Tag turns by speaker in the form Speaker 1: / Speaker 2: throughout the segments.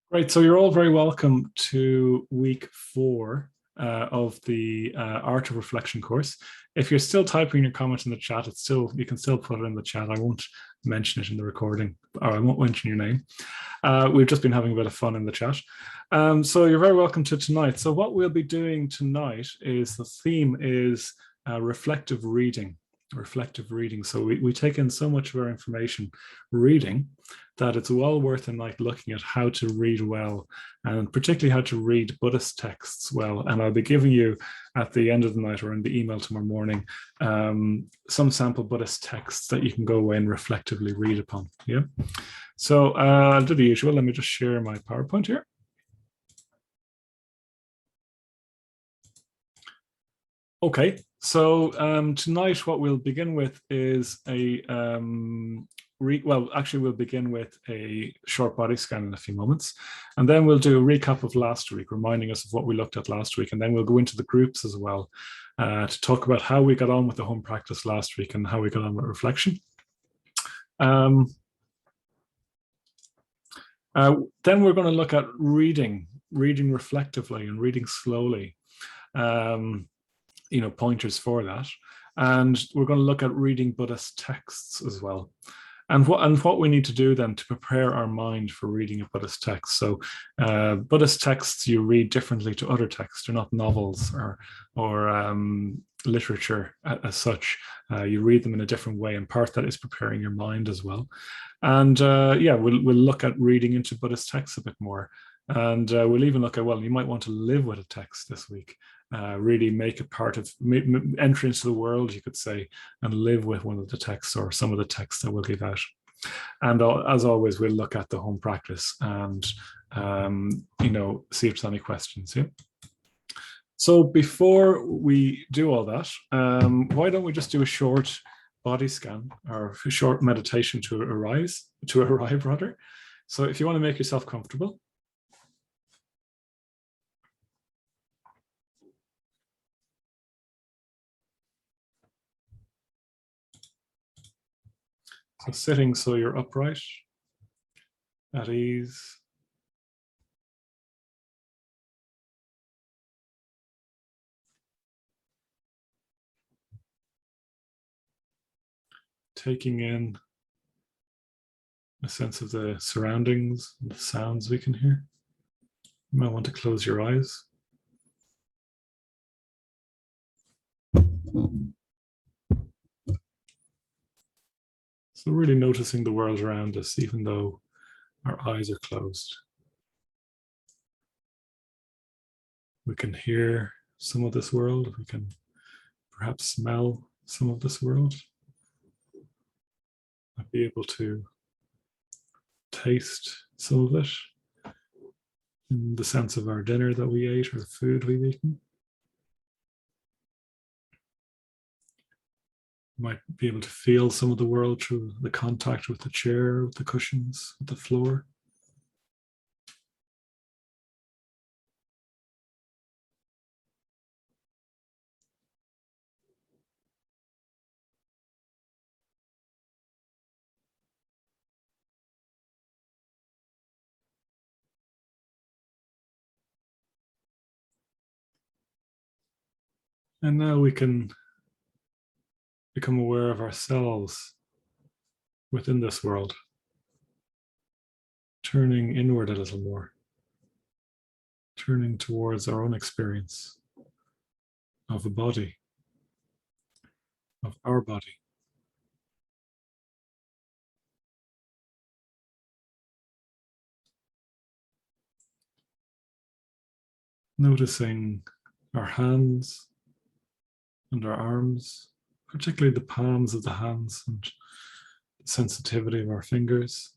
Speaker 1: Right, so you're all very welcome to week 4 of the Art of Reflection course. If you're still typing your comments in the chat, you can still put it in the chat. I won't mention it in the recording, or I won't mention your name. We've just been having a bit of fun in the chat. So you're very welcome to tonight. So what we'll be doing tonight is the theme is reflective reading. So we take in so much of our information reading that it's well worth a night looking at how to read well, and particularly how to read Buddhist texts well. And I'll be giving you at the end of the night or in the email tomorrow morning some sample Buddhist texts that you can go away and reflectively read upon. Yeah. So I'll do the usual. Let me just share my PowerPoint here. Okay, so tonight what we'll begin with is we'll begin with a short body scan in a few moments, and then we'll do a recap of last week, reminding us of what we looked at last week, and then we'll go into the groups as well to talk about how we got on with the home practice last week and how we got on with reflection. Then we're going to look at reading reflectively and reading slowly. Pointers for that. And we're going to look at reading Buddhist texts as well. And what we need to do then to prepare our mind for reading a Buddhist text. So Buddhist texts you read differently to other texts. They're not novels or literature as such. You read them in a different way, and part that is preparing your mind as well. And we'll look at reading into Buddhist texts a bit more. And we'll even look at, well, you might want to live with a text this week. Really make it part of entry into the world, you could say, and live with one of the texts or some of the texts that we'll give out. And as always, we'll look at the home practice and see if there's any questions. Yeah. So before we do all that, why don't we just do a short body scan or a short meditation to arrive rather. So if you want to make yourself comfortable. So sitting so you're upright, at ease. Taking in a sense of the surroundings and the sounds we can hear. You might want to close your eyes. So really noticing the world around us, even though our eyes are closed. We can hear some of this world. We can perhaps smell some of this world. Might be able to taste some of it in the sense of our dinner that we ate or the food we've eaten. Might be able to feel some of the world through the contact with the chair, with the cushions, with the floor. And now we can become aware of ourselves within this world, turning inward a little more, turning towards our own experience of a body, of our body. Noticing our hands and our arms, particularly the palms of the hands and the sensitivity of our fingers.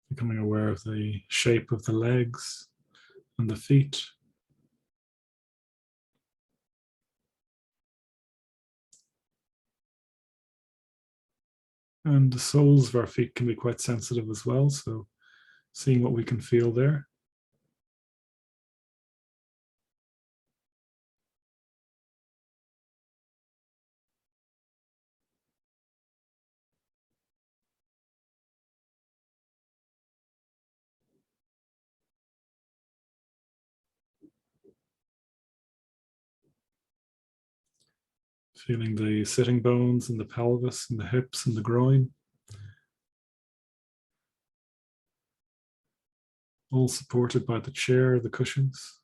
Speaker 1: Becoming aware of the shape of the legs and the feet. And the soles of our feet can be quite sensitive as well. So seeing what we can feel there. Feeling the sitting bones and the pelvis and the hips and the groin. All supported by the chair, the cushions.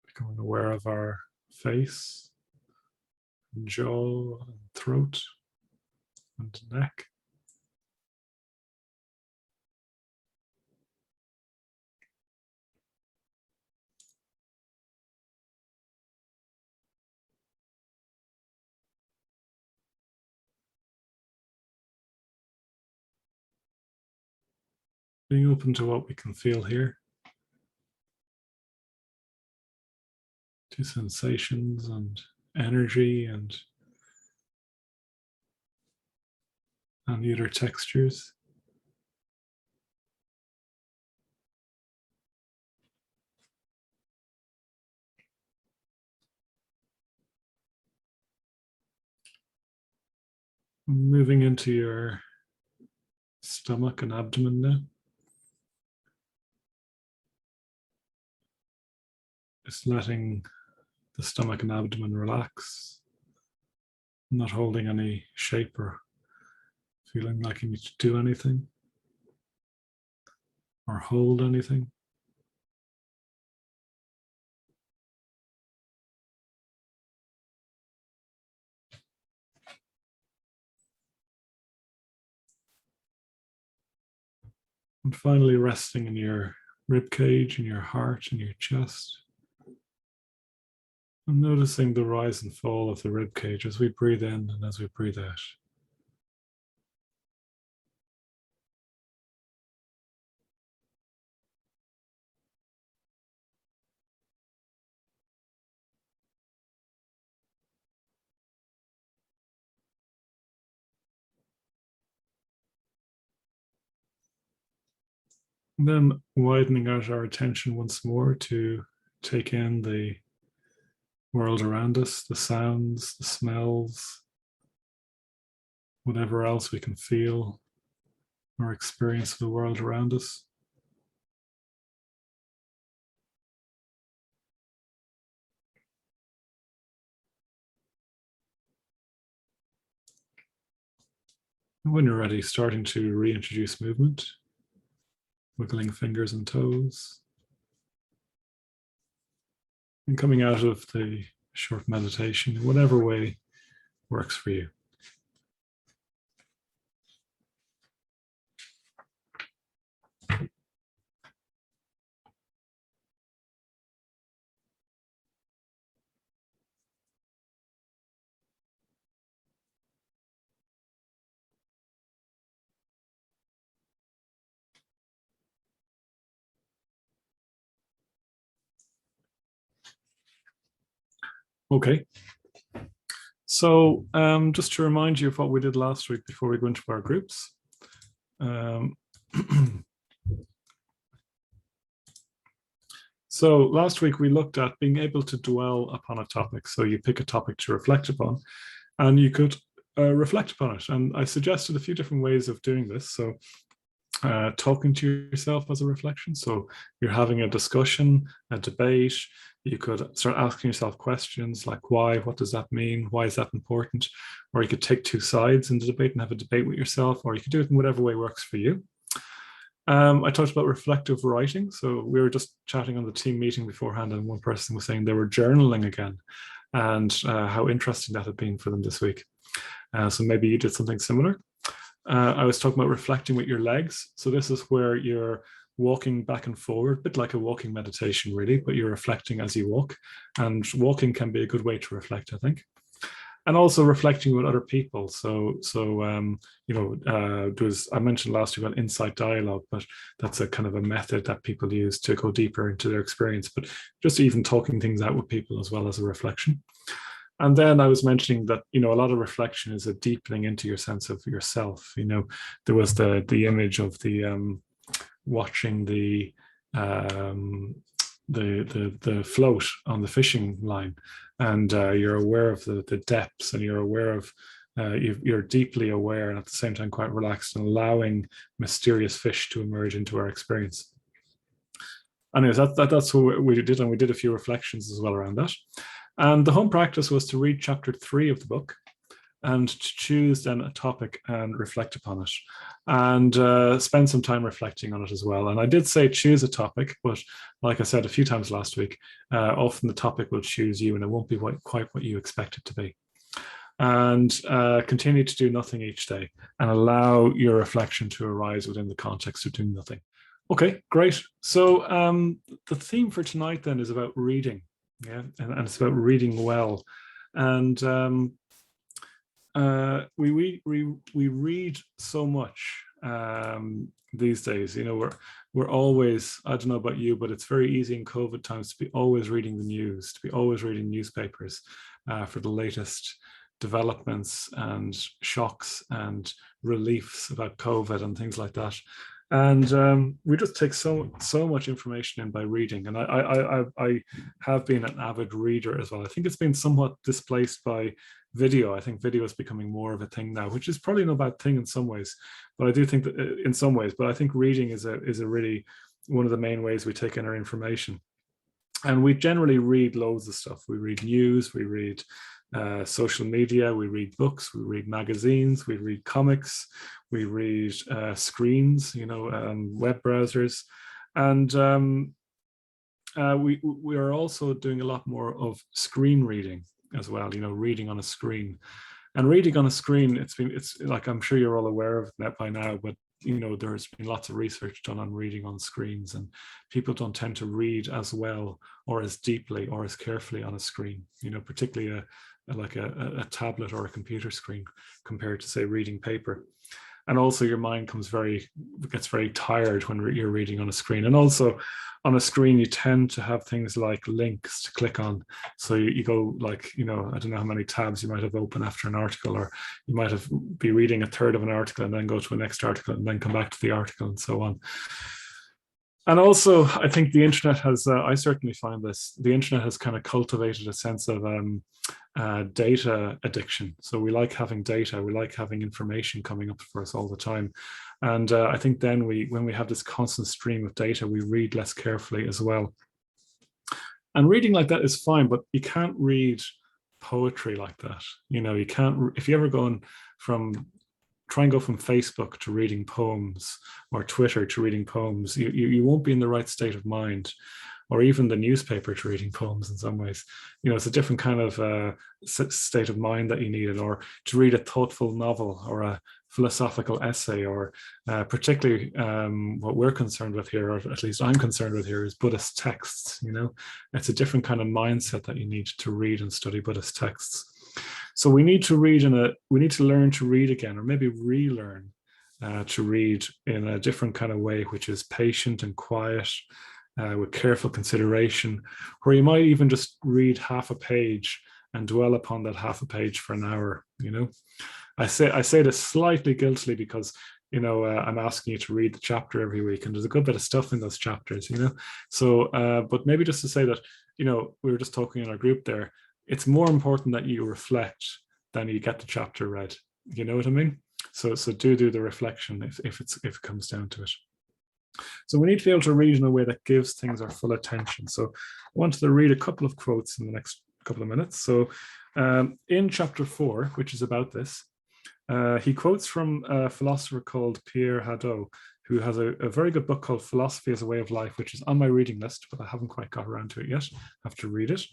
Speaker 1: Becoming aware of our face, and jaw, and throat, and neck. Being open to what we can feel here, to sensations and energy and other textures. Moving into your stomach and abdomen now. Just letting the stomach and abdomen relax, not holding any shape or feeling like you need to do anything or hold anything. And finally resting in your rib cage, in your heart, in your chest. And noticing the rise and fall of the rib cage as we breathe in and as we breathe out. And then widening out our attention once more to take in the world around us, the sounds, the smells, whatever else we can feel or experience of the world around us. And when you're ready, starting to reintroduce movement, wiggling fingers and toes, and coming out of the short meditation in whatever way works for you. Okay. So just to remind you of what we did last week before we go into our groups. So last week we looked at being able to dwell upon a topic. So you pick a topic to reflect upon and you could reflect upon it. And I suggested a few different ways of doing this. So talking to yourself as a reflection. So you're having a discussion, a debate. You could start asking yourself questions like why, what does that mean? Why is that important? Or you could take two sides in the debate and have a debate with yourself, or you could do it in whatever way works for you. I talked about reflective writing. So we were just chatting on the team meeting beforehand, and one person was saying they were journaling again and how interesting that had been for them this week. So maybe you did something similar. I was talking about reflecting with your legs. So this is where you're walking back and forward, a bit like a walking meditation really, but you're reflecting as you walk. And walking can be a good way to reflect, I think. and also reflecting with other people. I mentioned last week about insight dialogue, but that's a kind of a method that people use to go deeper into their experience, but just even talking things out with people as well as a reflection. And then I was mentioning that, a lot of reflection is a deepening into your sense of yourself. There was the image of the watching the float on the fishing line, and you're aware of the depths, and you're aware of you're deeply aware and at the same time quite relaxed, and allowing mysterious fish to emerge into our experience. Anyways, that's what we did, and we did a few reflections as well around that. And the home practice was to read chapter 3 of the book and to choose then a topic and reflect upon it, and spend some time reflecting on it as well. And I did say choose a topic, but like I said a few times last week, often the topic will choose you, and it won't be quite what you expect it to be. And continue to do nothing each day, and allow your reflection to arise within the context of doing nothing. Okay, great. So the theme for tonight then is about reading, and it's about reading well. And we read so much these days. We're always, I don't know about you, but it's very easy in COVID times to be always reading the news, to be always reading newspapers for the latest developments and shocks and reliefs about COVID and things like that. And we just take so much information in by reading. And I have been an avid reader as well. I think it's been somewhat displaced by video. I think video is becoming more of a thing now, which is probably no bad thing in some ways. But I do think that in some ways, but I think reading is a really one of the main ways we take in our information. And we generally read loads of stuff. We read news, we read social media, we read books, we read magazines, we read comics, we read screens, web browsers, and we are also doing a lot more of screen reading as well. Reading on a screen, and reading on a screen. It's like, I'm sure you're all aware of that by now, but there's been lots of research done on reading on screens, and people don't tend to read as well or as deeply or as carefully on a screen, particularly a tablet or a computer screen compared to, say, reading paper. And also your mind gets very tired when you're reading on a screen. And also on a screen, you tend to have things like links to click on. So you go like, I don't know how many tabs you might have open after an article, or you might be reading a third of an article and then go to a next article and then come back to the article and so on. And also, I think the internet has, I certainly find this, the internet has kind of cultivated a sense of data addiction. So we like having data, we like having information coming up for us all the time. And I think then when we have this constant stream of data, we read less carefully as well. And reading like that is fine, but you can't read poetry like that. You can't, if you ever try and go from Facebook to reading poems, or Twitter to reading poems, you won't be in the right state of mind, or even the newspaper to reading poems in some ways. It's a different kind of state of mind that you need, or to read a thoughtful novel or a philosophical essay, or particularly what we're concerned with here, or at least I'm concerned with here, is Buddhist texts. It's a different kind of mindset that you need to read and study Buddhist texts. So we need to learn to read again, or maybe relearn to read in a different kind of way, which is patient and quiet, with careful consideration, where you might even just read half a page and dwell upon that half a page for an hour. I say this slightly guiltily because I'm asking you to read the chapter every week, and there's a good bit of stuff in those chapters. So but maybe just to say that, we were just talking in our group there, it's more important that you reflect than you get the chapter read. You know what I mean? So do the reflection if it comes down to it. So we need to be able to read in a way that gives things our full attention. So I wanted to read a couple of quotes in the next couple of minutes. So in chapter 4, which is about this, he quotes from a philosopher called Pierre Hadot, who has a very good book called Philosophy as a Way of Life, which is on my reading list, but I haven't quite got around to it yet. I have to read it.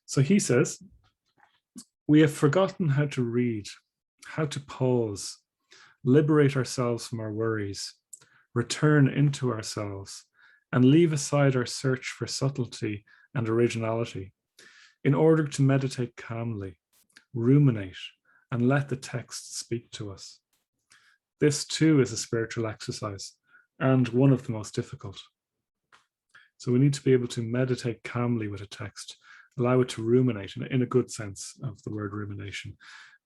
Speaker 1: So he says, "We have forgotten how to read, how to pause, liberate ourselves from our worries, return into ourselves, and leave aside our search for subtlety and originality in order to meditate calmly, ruminate, and let the text speak to us. This too is a spiritual exercise, and one of the most difficult. So we need to be able to meditate calmly with a text, allow it to ruminate in a good sense of the word rumination.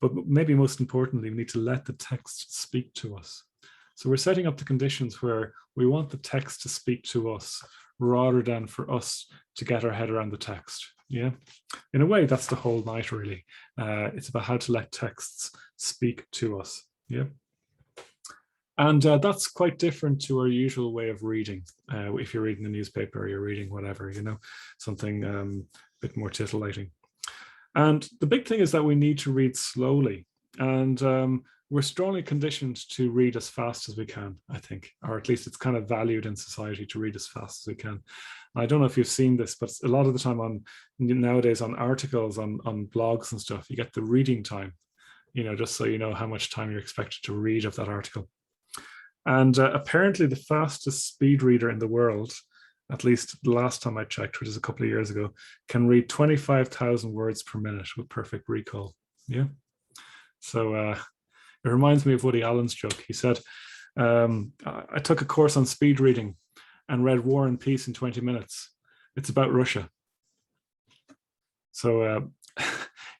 Speaker 1: But maybe most importantly, we need to let the text speak to us. So we're setting up the conditions where we want the text to speak to us rather than for us to get our head around the text. Yeah, in a way, that's the whole night, really. It's about how to let texts speak to us. Yeah. And that's quite different to our usual way of reading. If you're reading the newspaper or you're reading whatever, something a bit more titillating. And the big thing is that we need to read slowly. And we're strongly conditioned to read as fast as we can, I think, or at least it's kind of valued in society to read as fast as we can. I don't know if you've seen this, but a lot of the time nowadays on articles, on blogs and stuff, you get the reading time, just so you know how much time you're expected to read of that article. And apparently the fastest speed reader in the world, at least the last time I checked, which is a couple of years ago, can read 25,000 words per minute with perfect recall. Yeah. So it reminds me of Woody Allen's joke. He said, I took a course on speed reading and read War and Peace in 20 minutes. It's about Russia. So,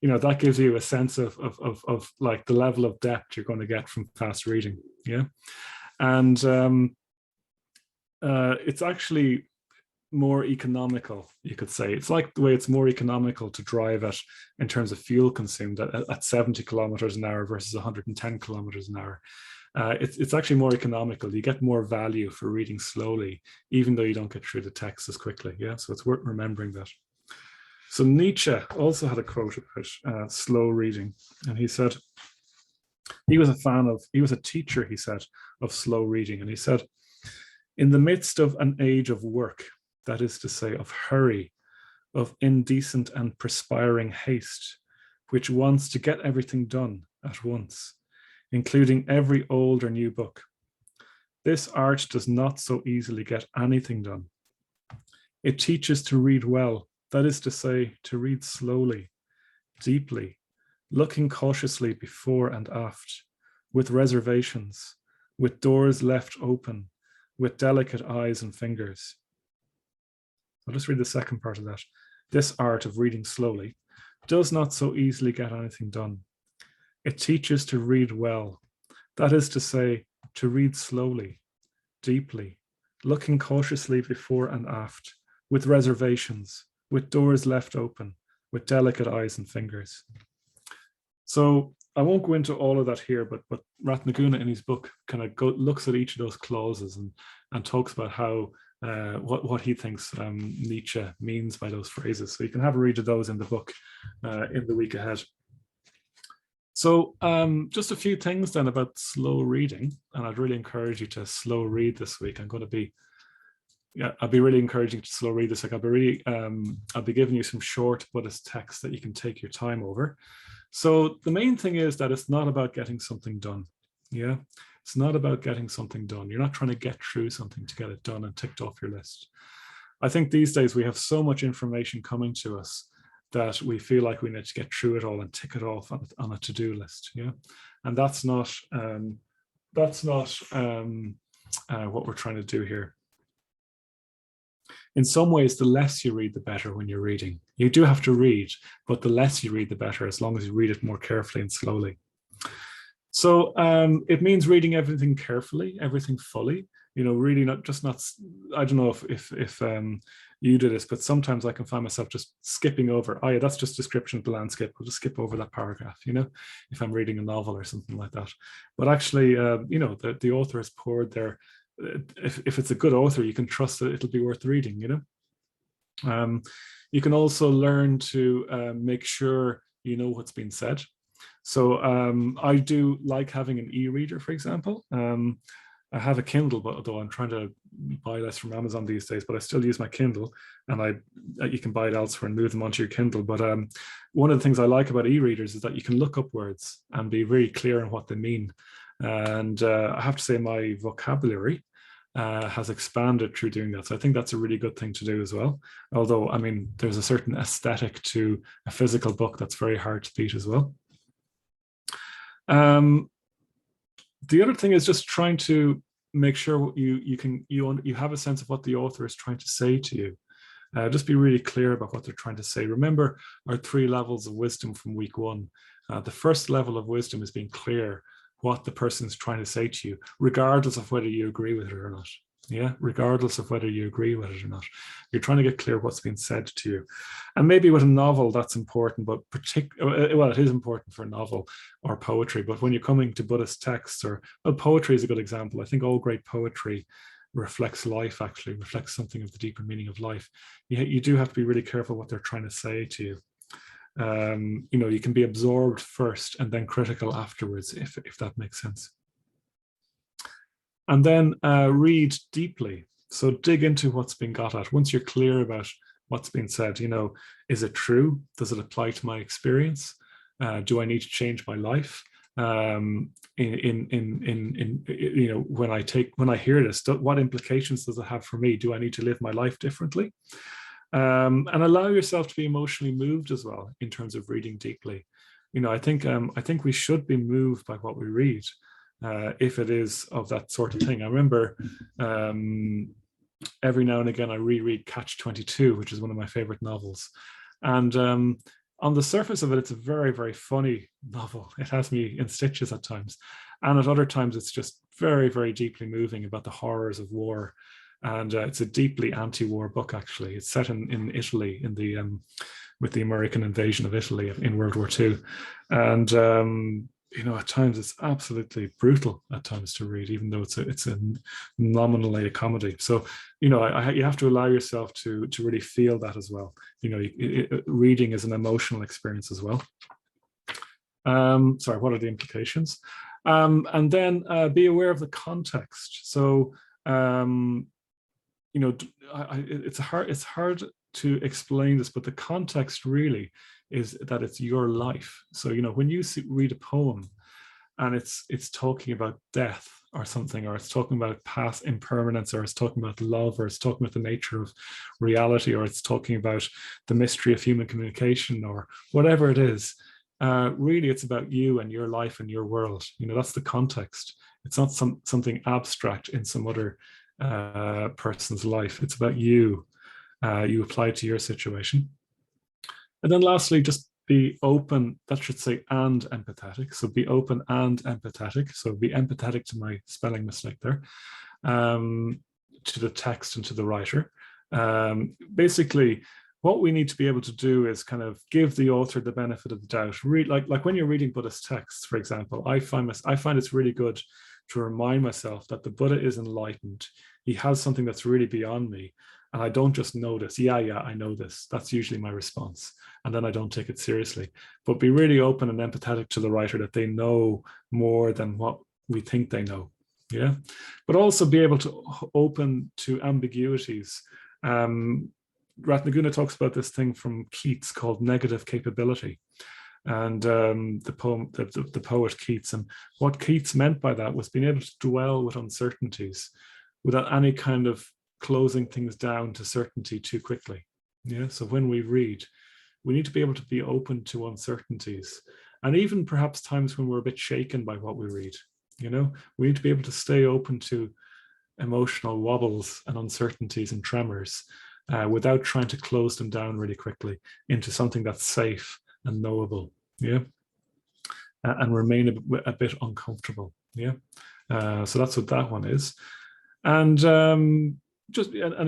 Speaker 1: that gives you a sense of like the level of depth you're going to get from fast reading. Yeah. And it's actually more economical, you could say. It's like the way it's more economical to drive at in terms of fuel consumed at 70 kilometers an hour versus 110 kilometers an hour. It's actually more economical. You get more value for reading slowly, even though you don't get through the text as quickly. Yeah, so it's worth remembering that. So Nietzsche also had a quote about slow reading, and he said he was a teacher, he said, of slow reading, and he said, in the midst of an age of work, that is to say, of hurry, of indecent and perspiring haste, which wants to get everything done at once, including every old or new book. This art does not so easily get anything done. It teaches to read well, that is to say, to read slowly, deeply, looking cautiously before and aft, with reservations, with doors left open, with delicate eyes and fingers. I'll just read the second part of that. This art of reading slowly does not so easily get anything done. It teaches to read well, that is to say, to read slowly, deeply, looking cautiously before and aft, with reservations, with doors left open, with delicate eyes and fingers. So I won't go into all of that here, but Ratnaguna in his book kind of looks at each of those clauses and talks about how what he thinks Nietzsche means by those phrases. So you can have a read of those in the book in the week ahead. So just a few things then about slow reading, and I'd really encourage you to slow read this week. I'll be really encouraging you to slow read this. Like I'll be giving you some short Buddhist texts that you can take your time over. So the main thing is that it's not about getting something done. Yeah, it's not about getting something done. You're not trying to get through something to get it done and ticked off your list. I think these days we have so much information coming to us that we feel like we need to get through it all and tick it off on a to-do list. Yeah, and that's not what we're trying to do here. In some ways, the less you read, the better when you're reading. You do have to read, but the less you read, the better, as long as you read it more carefully and slowly. So it means reading everything carefully, everything fully, really I don't know if you do this, but sometimes I can find myself just skipping over. Oh yeah, that's just description of the landscape. I'll just skip over that paragraph, if I'm reading a novel or something like that. But actually, the author has poured their, if it's a good author, you can trust that it'll be worth reading, You can also learn to make sure you know what's been said. So I do like having an e-reader, for example. I have a Kindle, but although I'm trying to buy less from Amazon these days, but I still use my Kindle, and you can buy it elsewhere and move them onto your Kindle. But one of the things I like about e-readers is that you can look up words and be very clear on what they mean. And I have to say my vocabulary has expanded through doing that. So I think that's a really good thing to do as well. Although, I mean, there's a certain aesthetic to a physical book that's very hard to beat as well. The other thing is just trying to make sure you have a sense of what the author is trying to say to you. Just be really clear about what they're trying to say. Remember our 3 levels of wisdom from week 1. The first level of wisdom is being clear what the person is trying to say to you, regardless of whether you agree with it or not. Yeah, regardless of whether you agree with it or not. You're trying to get clear what's being said to you. And maybe with a novel, that's important, but well, it is important for a novel or poetry, but when you're coming to Buddhist texts, or, well, poetry is a good example. I think all great poetry reflects life, actually, reflects something of the deeper meaning of life. You do have to be really careful what they're trying to say to you. You can be absorbed first and then critical afterwards, if that makes sense. And then read deeply. So dig into what's being got at. Once you're clear about what's being said, is it true? Does it apply to my experience? Do I need to change my life? When I hear this, what implications does it have for me? Do I need to live my life differently? And allow yourself to be emotionally moved as well in terms of reading deeply. I think we should be moved by what we read, if it is of that sort of thing. I remember every now and again I reread Catch-22, which is one of my favorite novels, and on the surface of it, it's a very, very funny novel. It has me in stitches at times, and at other times it's just very, very deeply moving about the horrors of war. And it's a deeply anti-war book, actually. It's set in Italy with the American invasion of Italy in World War II. And, at times it's absolutely brutal at times to read, even though it's a nominally a comedy. So, you have to allow yourself to really feel that as well. Reading is an emotional experience as well. Sorry, what are the implications? And then be aware of the context. So, it's hard to explain this, but the context really is that it's your life. So, when you read a poem and it's talking about death or something, or it's talking about past impermanence, or it's talking about love, or it's talking about the nature of reality, or it's talking about the mystery of human communication, or whatever it is, really it's about you and your life and your world. That's the context. It's not something abstract in some other person's life. It's about you. You apply it to your situation. And then lastly, just be open. That should say and empathetic. So be open and empathetic. So be empathetic to my spelling mistake there, to the text and to the writer. Basically, what we need to be able to do is kind of give the author the benefit of the doubt. Like when you're reading Buddhist texts, for example, I find it's really good to remind myself that the Buddha is enlightened. He has something that's really beyond me. And I don't just know this. Yeah, I know this. That's usually my response. And then I don't take it seriously. But be really open and empathetic to the writer, that they know more than what we think they know. Yeah. But also be able to open to ambiguities. Ratnaguna talks about this thing from Keats called negative capability. And the poet Keats. And what Keats meant by that was being able to dwell with uncertainties without any kind of closing things down to certainty too quickly. Yeah. So when we read, we need to be able to be open to uncertainties, and even perhaps times when we're a bit shaken by what we read. We need to be able to stay open to emotional wobbles and uncertainties and tremors, without trying to close them down really quickly into something that's safe and knowable. Yeah. And remain a bit uncomfortable. Yeah. So that's what that one is. And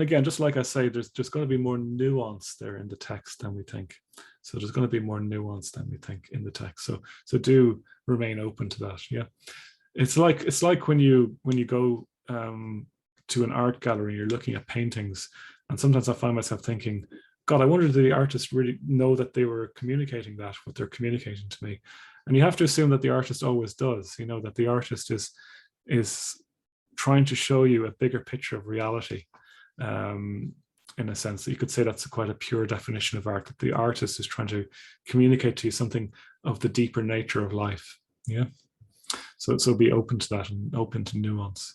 Speaker 1: again, just like I say, there's just going to be more nuance there in the text than we think. So there's going to be more nuance than we think in the text. So do remain open to that. Yeah. It's like when you go to an art gallery, you're looking at paintings, and sometimes I find myself thinking, God, I wonder, did the artist really know that they were communicating what they're communicating to me? And you have to assume that the artist always does, that the artist is trying to show you a bigger picture of reality. In a sense, you could say that's quite a pure definition of art, that the artist is trying to communicate to you something of the deeper nature of life. Yeah. So be open to that and open to nuance.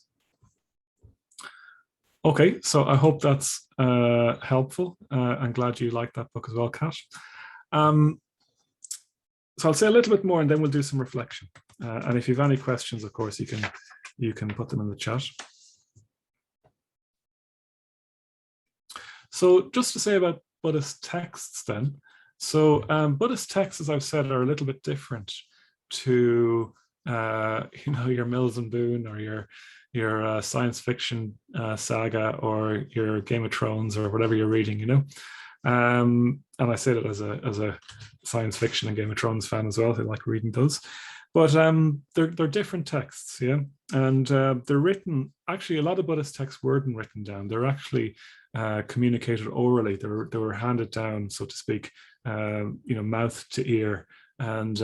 Speaker 1: Okay, so I hope that's helpful. I'm glad you liked that book as well, Kat. So I'll say a little bit more and then we'll do some reflection. And if you have any questions, of course, you can put them in the chat. So just to say about Buddhist texts then. So Buddhist texts, as I've said, are a little bit different to your Mills and Boon or your science fiction saga or your Game of Thrones or whatever you're reading, and I say that as a science fiction and Game of Thrones fan as well. I like reading those, but they're different texts, yeah, and they're written. Actually, a lot of Buddhist texts weren't written down. They're actually communicated orally. They were handed down, so to speak, mouth to ear, and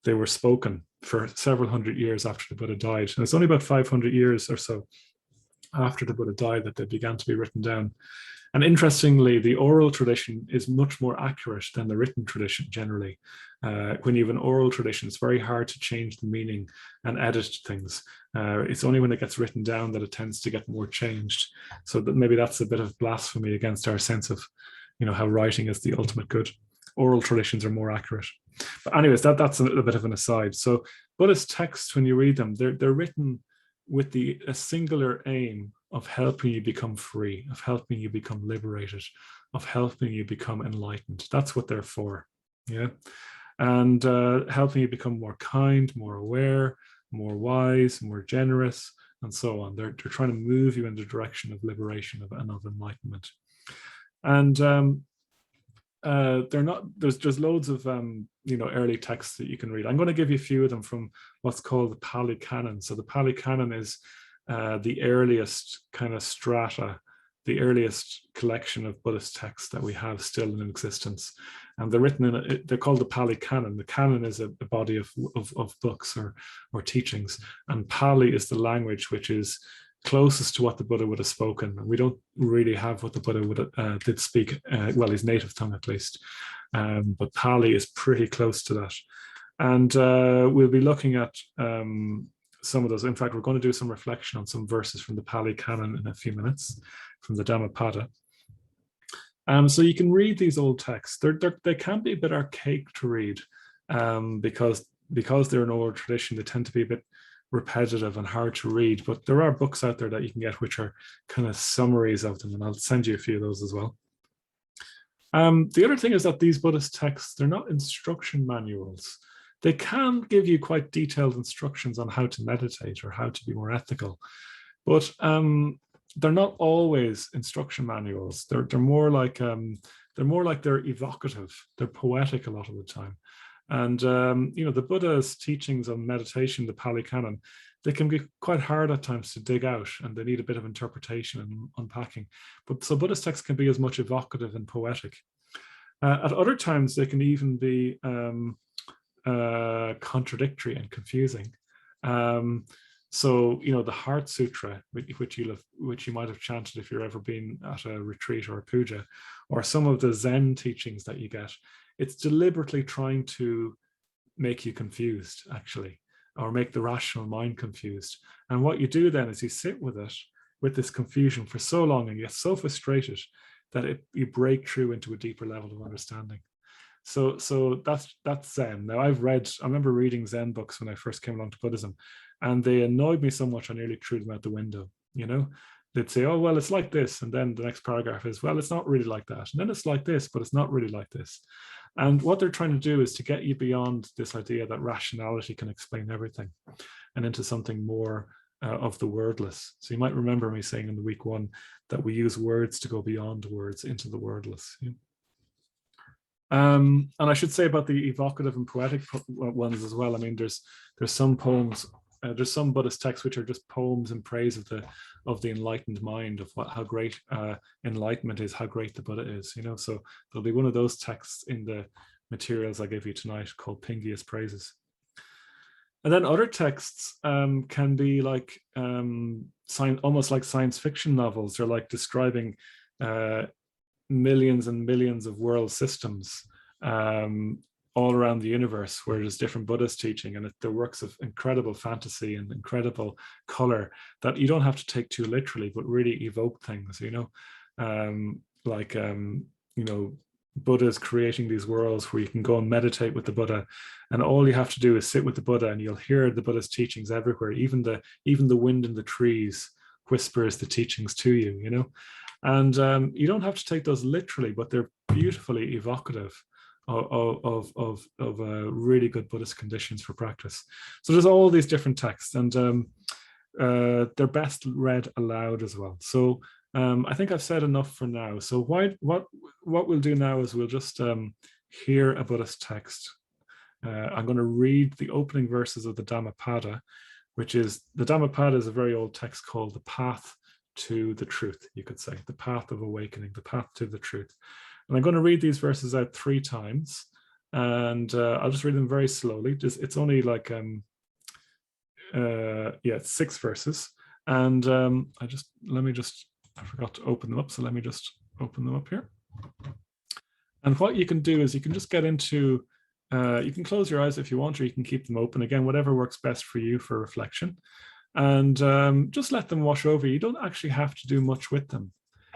Speaker 1: they were spoken for several hundred years after the Buddha died. And it's only about 500 years or so after the Buddha died that they began to be written down. And interestingly, the oral tradition is much more accurate than the written tradition generally. When you have an oral tradition, it's very hard to change the meaning and edit things. It's only when it gets written down that it tends to get more changed. So that maybe that's a bit of blasphemy against our sense of, how writing is the ultimate good. Oral traditions are more accurate. But anyways, that's a little bit of an aside. So Buddhist texts, when you read them, they're written with a singular aim of helping you become free, of helping you become liberated, of helping you become enlightened. That's what they're for, yeah? And helping you become more kind, more aware, more wise, more generous, and so on. They're trying to move you in the direction of liberation and of enlightenment. And they're not, there's loads of early texts that you can read. I'm going to give you a few of them from what's called the Pali Canon. So the Pali Canon is the earliest kind of strata, the earliest collection of Buddhist texts that we have still in existence. And they're written they're called the Pali Canon. The canon is a body of books or teachings. And Pali is the language which is closest to what the Buddha would have spoken. We don't really have what the Buddha did speak, well, his native tongue at least. But Pali is pretty close to that. And we'll be looking at some of those. In fact, we're going to do some reflection on some verses from the Pali Canon in a few minutes, from the Dhammapada. So you can read these old texts. They can be a bit archaic to read because they're an old tradition. They tend to be a bit repetitive and hard to read, but there are books out there that you can get which are kind of summaries of them, and I'll send you a few of those as well. The other thing is that these Buddhist texts, they're not instruction manuals. They can give you quite detailed instructions on how to meditate or how to be more ethical, but they're not always instruction manuals. They're more like they're evocative. They're poetic a lot of the time. And the Buddha's teachings on meditation, the Pali Canon, they can be quite hard at times to dig out, and they need a bit of interpretation and unpacking. But so Buddhist texts can be as much evocative and poetic. At other times, they can even be contradictory and confusing. So the Heart Sutra, which you might have chanted if you've ever been at a retreat or a puja, or some of the Zen teachings that you get, it's deliberately trying to make you confused, actually, or make the rational mind confused. And what you do then is you sit with it, with this confusion for so long, and you get so frustrated that you break through into a deeper level of understanding. So that's Zen. Now I remember reading Zen books when I first came along to Buddhism, and they annoyed me so much I nearly threw them out the window. They'd say, oh, well, it's like this. And then the next paragraph is, well, it's not really like that. And then it's like this, but it's not really like this. And what they're trying to do is to get you beyond this idea that rationality can explain everything and into something more of the wordless. So you might remember me saying in the week one that we use words to go beyond words into the wordless. And I should say about the evocative and poetic ones as well. I mean, there's some poems, there's some Buddhist texts which are just poems in praise of the enlightened mind, of how great enlightenment is, how great the Buddha is. So there'll be one of those texts in the materials I gave you tonight called Pingius Praises. And then other texts can be like almost like science fiction novels. They're like describing millions and millions of world systems, all around the universe where there's different Buddhist teaching, and they're works of incredible fantasy and incredible color that you don't have to take too literally, but really evoke things, like, Buddha's creating these worlds where you can go and meditate with the Buddha, and all you have to do is sit with the Buddha and you'll hear the Buddha's teachings everywhere. Even the wind in the trees whispers the teachings to you, and you don't have to take those literally, but they're beautifully evocative of really good Buddhist conditions for practice. So there's all these different texts, and they're best read aloud as well. So I think I've said enough for now. So what we'll do now is we'll just hear a Buddhist text. I'm going to read the opening verses of the Dhammapada, the Dhammapada is a very old text called the Path to the Truth, you could say, the Path of Awakening, the Path to the Truth. And I'm going to read these verses out 3 times, and I'll just read them very slowly. It's only like, 6 verses. And I forgot to open them up, so let me just open them up here. And what you can do is you can just get into, you can close your eyes if you want, or you can keep them open. Again, whatever works best for you for reflection. And just let them wash over you. You don't actually have to do much with them.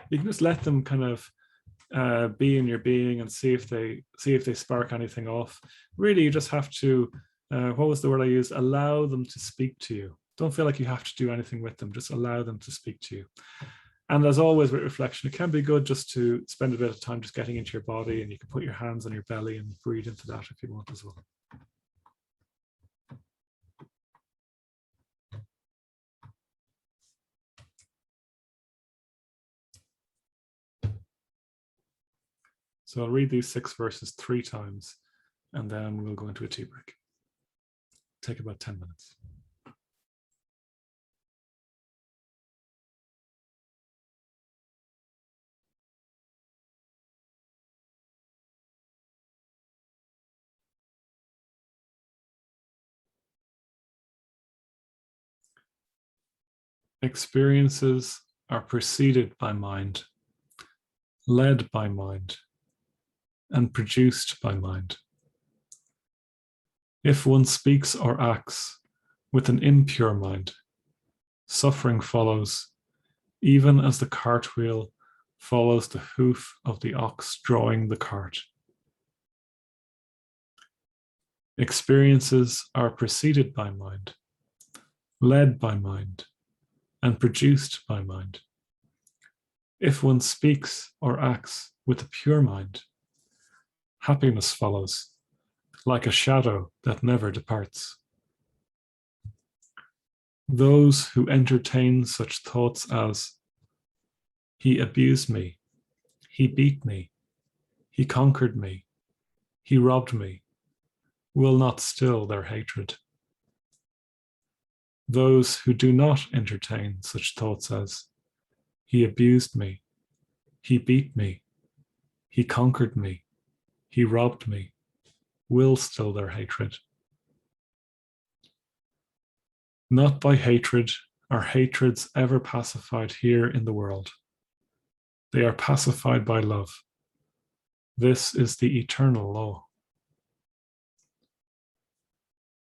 Speaker 1: You can just let them kind of be in your being and see if they spark anything off. Really, you just have to, what was the word I used? Allow them to speak to you. Don't feel like you have to do anything with them. Just allow them to speak to you. And as always with reflection, it can be good just to spend a bit of time just getting into your body, and you can put your hands on your belly and breathe into that if you want as well. So I'll read these 6 verses 3 times, and then we'll go into a tea break. Take about 10 minutes. Experiences are preceded by mind, led by mind, and produced by mind. If one speaks or acts with an impure mind, suffering follows, even as the cartwheel follows the hoof of the ox drawing the cart. Experiences are preceded by mind, led by mind, and produced by mind. If one speaks or acts with a pure mind, happiness follows, like a shadow that never departs. Those who entertain such thoughts as, he abused me, he beat me, he conquered me, he robbed me, will not still their hatred. Those who do not entertain such thoughts as, he abused me, he beat me, he conquered me, he robbed me, will still their hatred. Not by hatred are hatreds ever pacified here in the world. They are pacified by love. This is the eternal law.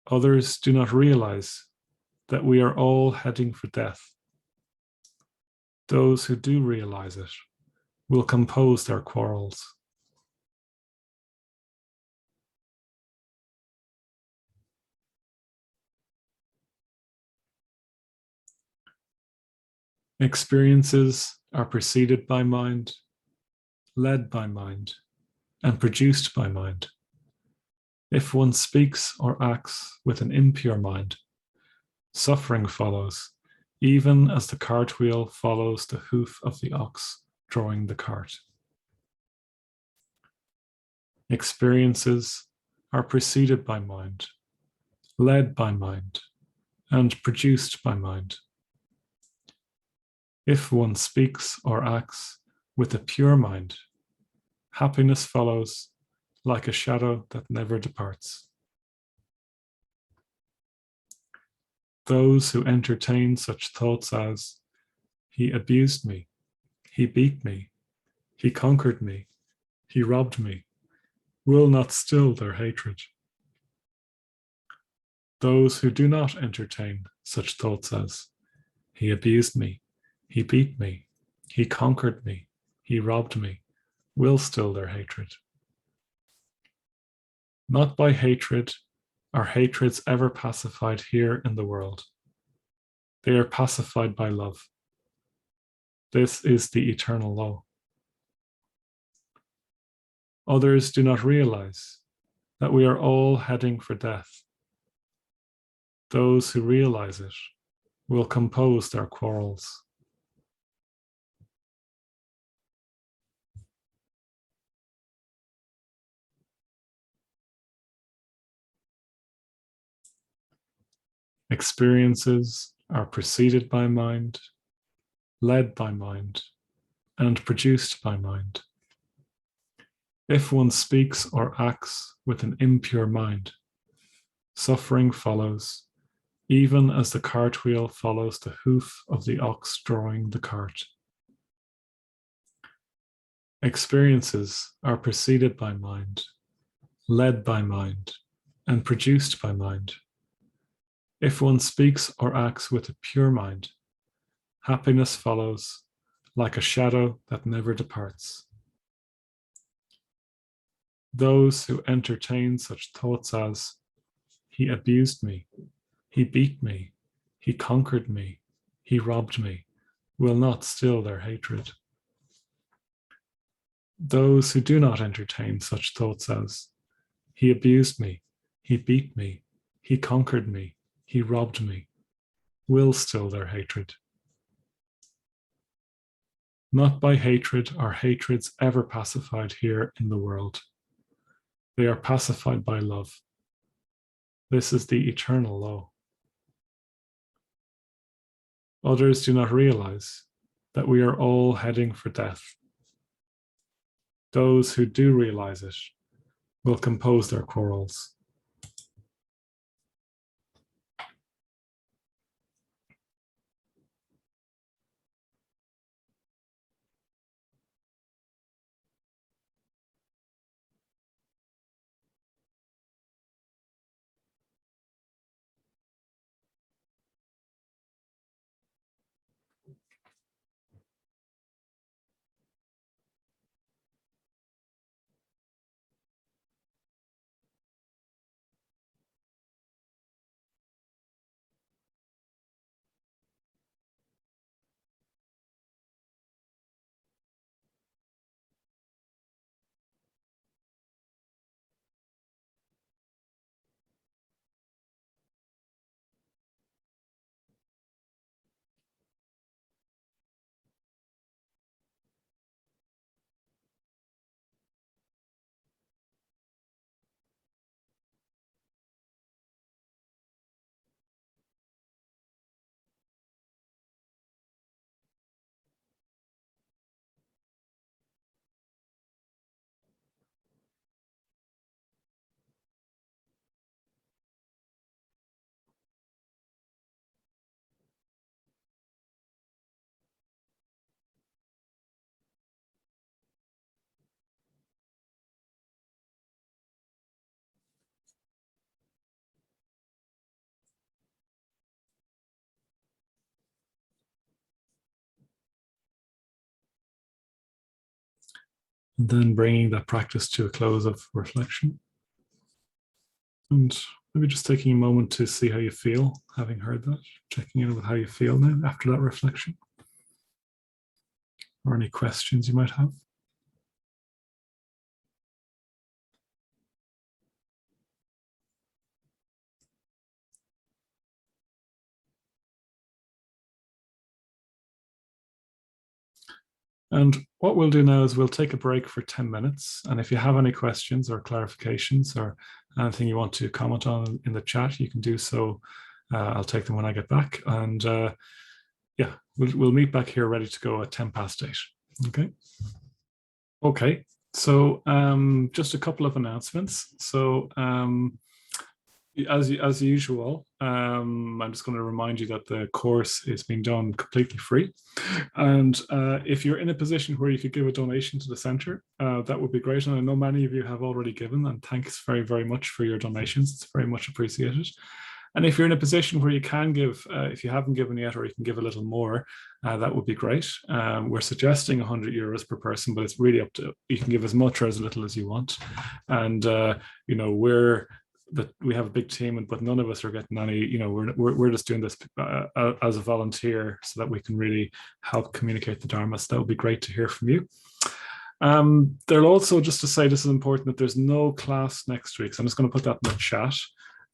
Speaker 1: Others do not realize that we are all heading for death. Those who do realize it will compose their quarrels. Experiences are preceded by mind, led by mind, and produced by mind. If one speaks or acts with an impure mind, suffering follows, even as the cartwheel follows the hoof of the ox drawing the cart. Experiences are preceded by mind, led by mind, and produced by mind. If one speaks or acts with a pure mind, happiness follows, like a shadow that never departs. Those who entertain such thoughts as, he abused me, he beat me, he conquered me, he robbed me, will not still their hatred. Those who do not entertain such thoughts as, he abused me, he beat me, he conquered me, he robbed me, will still their hatred. Not by hatred are hatreds ever pacified here in the world. They are pacified by love. This is the eternal law. Others do not realize that we are all heading for death. Those who realize it will compose their quarrels. Experiences are preceded by mind, led by mind, and produced by mind. If one speaks or acts with an impure mind, suffering follows, even as the cartwheel follows the hoof of the ox drawing the cart. Experiences are preceded by mind, led by mind, and produced by mind. If one speaks or acts with a pure mind, happiness follows like a shadow that never departs. Those who entertain such thoughts as, he abused me, he beat me, he conquered me, he robbed me, will not still their hatred. Those who do not entertain such thoughts as, he abused me, he beat me, he conquered me, he robbed me, will still their hatred. Not by hatred are hatreds ever pacified here in the world. They are pacified by love. This is the eternal law. Others do not realize that we are all heading for death. Those who do realize it will compose their quarrels. And then bringing that practice to a close of reflection. And maybe just taking a moment to see how you feel, having heard that, checking in with how you feel now after that reflection, or any questions you might have. And what we'll do now is we'll take a break for 10 minutes. And if you have any questions or clarifications or anything you want to comment on in the chat, you can do so. I'll take them when I get back. And yeah, we'll meet back here ready to go at 8:10. Okay. Okay. So just a couple of announcements. So as usual, I'm just going to remind you that the course is being done completely free. And if you're in a position where you could give a donation to the centre, that would be great. And I know many of you have already given, and thanks very, very much for your donations. It's very much appreciated. And if you're in a position where you can give, if you haven't given yet, or you can give a little more, that would be great. We're suggesting €100 per person, but it's really up to, you can give as much or as little as you want. And, you know, we have a big team, but none of us are getting any, you know, we're just doing this as a volunteer so that we can really help communicate the Dharma. So that would be great to hear from you. There'll also, just to say, this is important, that there's no class next week. So I'm just going to put that in the chat.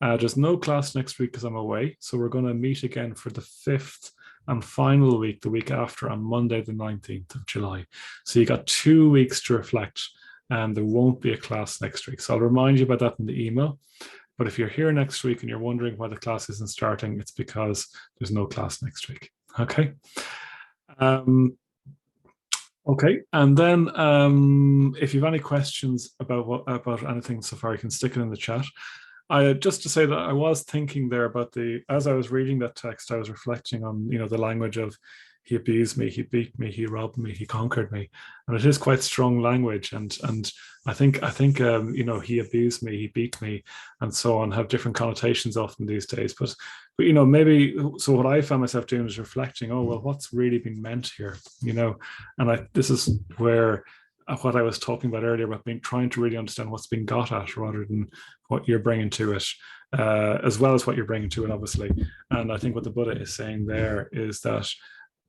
Speaker 1: There's no class next week because I'm away. So we're going to meet again for the 5th and final week, the week after, on Monday, the 19th of July. So you got 2 weeks to reflect, and there won't be a class next week. So I'll remind you about that in the email. But if you're here next week and you're wondering why the class isn't starting, it's because there's no class next week. Okay. Okay, and then if you have any questions about anything so far, you can stick it in the chat. Just to say that I was thinking there about as I was reading that text, I was reflecting on, you know, the language of he abused me, he beat me, he robbed me, he conquered me, and it is quite strong language. And I think you know, he abused me, he beat me, and so on, have different connotations often these days. But you know, maybe, so what I found myself doing is reflecting, oh well, what's really being meant here, you know? And this is where what I was talking about earlier about trying to really understand what's being got at rather than what you're bringing to it, as well as what you're bringing to it, obviously. And I think what the Buddha is saying there is that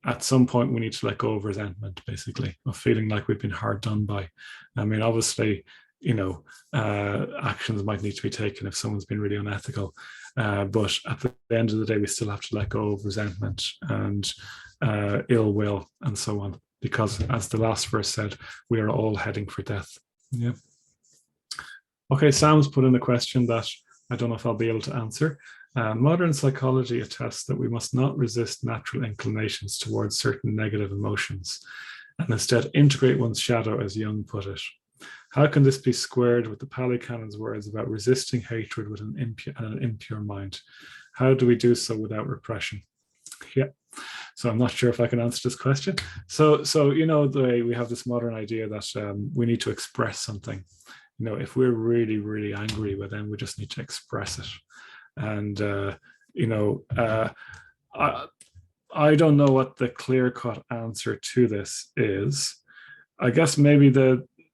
Speaker 1: at some point we need to let go of resentment, basically, of feeling like we've been hard done by. I mean, obviously, you know, actions might need to be taken if someone's been really unethical, but at the end of the day, we still have to let go of resentment and ill will and so on, because as the last verse said, we are all heading for death. Yeah. Okay, Sam's put in a question that I don't know if I'll be able to answer. Modern psychology attests that we must not resist natural inclinations towards certain negative emotions and instead integrate one's shadow, as Jung put it. How can this be squared with the Pali Canon's words about resisting hatred with an impure mind? How do we do so without repression? Yeah. So I'm not sure if I can answer this question. So you know, the way we have this modern idea that we need to express something. You know, if we're really, really angry, well, then we just need to express it. And, you know, I don't know what the clear-cut answer to this is. I guess maybe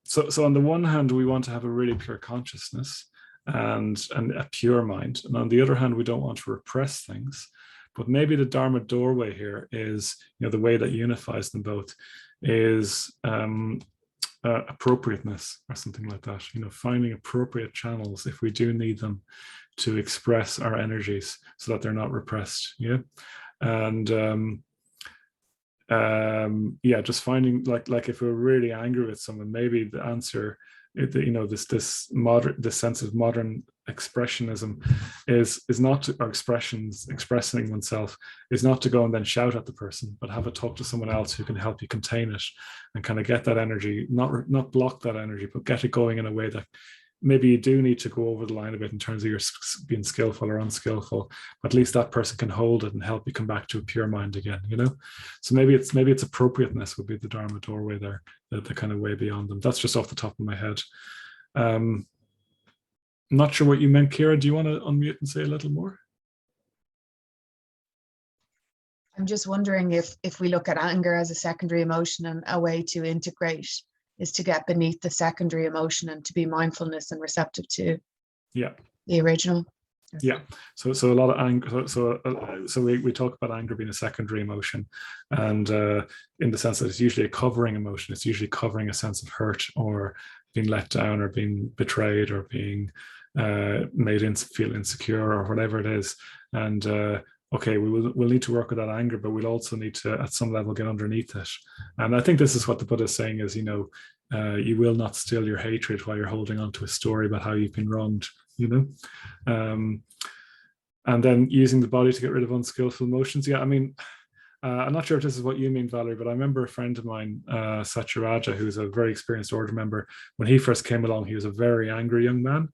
Speaker 1: so on the one hand, we want to have a really pure consciousness and a pure mind. And on the other hand, we don't want to repress things. But maybe the Dharma doorway here is, you know, the way that unifies them both is appropriateness or something like that, you know, finding appropriate channels if we do need them to express our energies so that they're not repressed. Yeah. And yeah, just finding like if we're really angry with someone, maybe the answer, you know, this sense of modern expressionism is not to, or expressing oneself is not to go and then shout at the person, but have a talk to someone else who can help you contain it and kind of get that energy, not block that energy, but get it going in a way that maybe you do need to go over the line a bit in terms of your being skillful or unskillful, but at least that person can hold it and help you come back to a pure mind again, you know? So maybe it's appropriateness would be the Dharma doorway there, the kind of way beyond them. That's just off the top of my head. I'm not sure what you meant, Kira. Do you want to unmute and say a little more?
Speaker 2: I'm just wondering if we look at anger as a secondary emotion, and a way to integrate is to get beneath the secondary emotion and to be mindfulness and receptive to the original.
Speaker 1: Yeah, so a lot of anger. So we talk about anger being a secondary emotion, and in the sense that it's usually a covering emotion. It's usually covering a sense of hurt or being let down or being betrayed or being made feel insecure or whatever it is. And okay, we'll need to work with that anger, but we'll also need to, at some level, get underneath it. And I think this is what the Buddha is saying is, you know, you will not still your hatred while you're holding on to a story about how you've been wronged, you know? And then using the body to get rid of unskillful emotions. Yeah, I mean, I'm not sure if this is what you mean, Valerie, but I remember a friend of mine, Satyaraja, who's a very experienced order member. When he first came along, he was a very angry young man.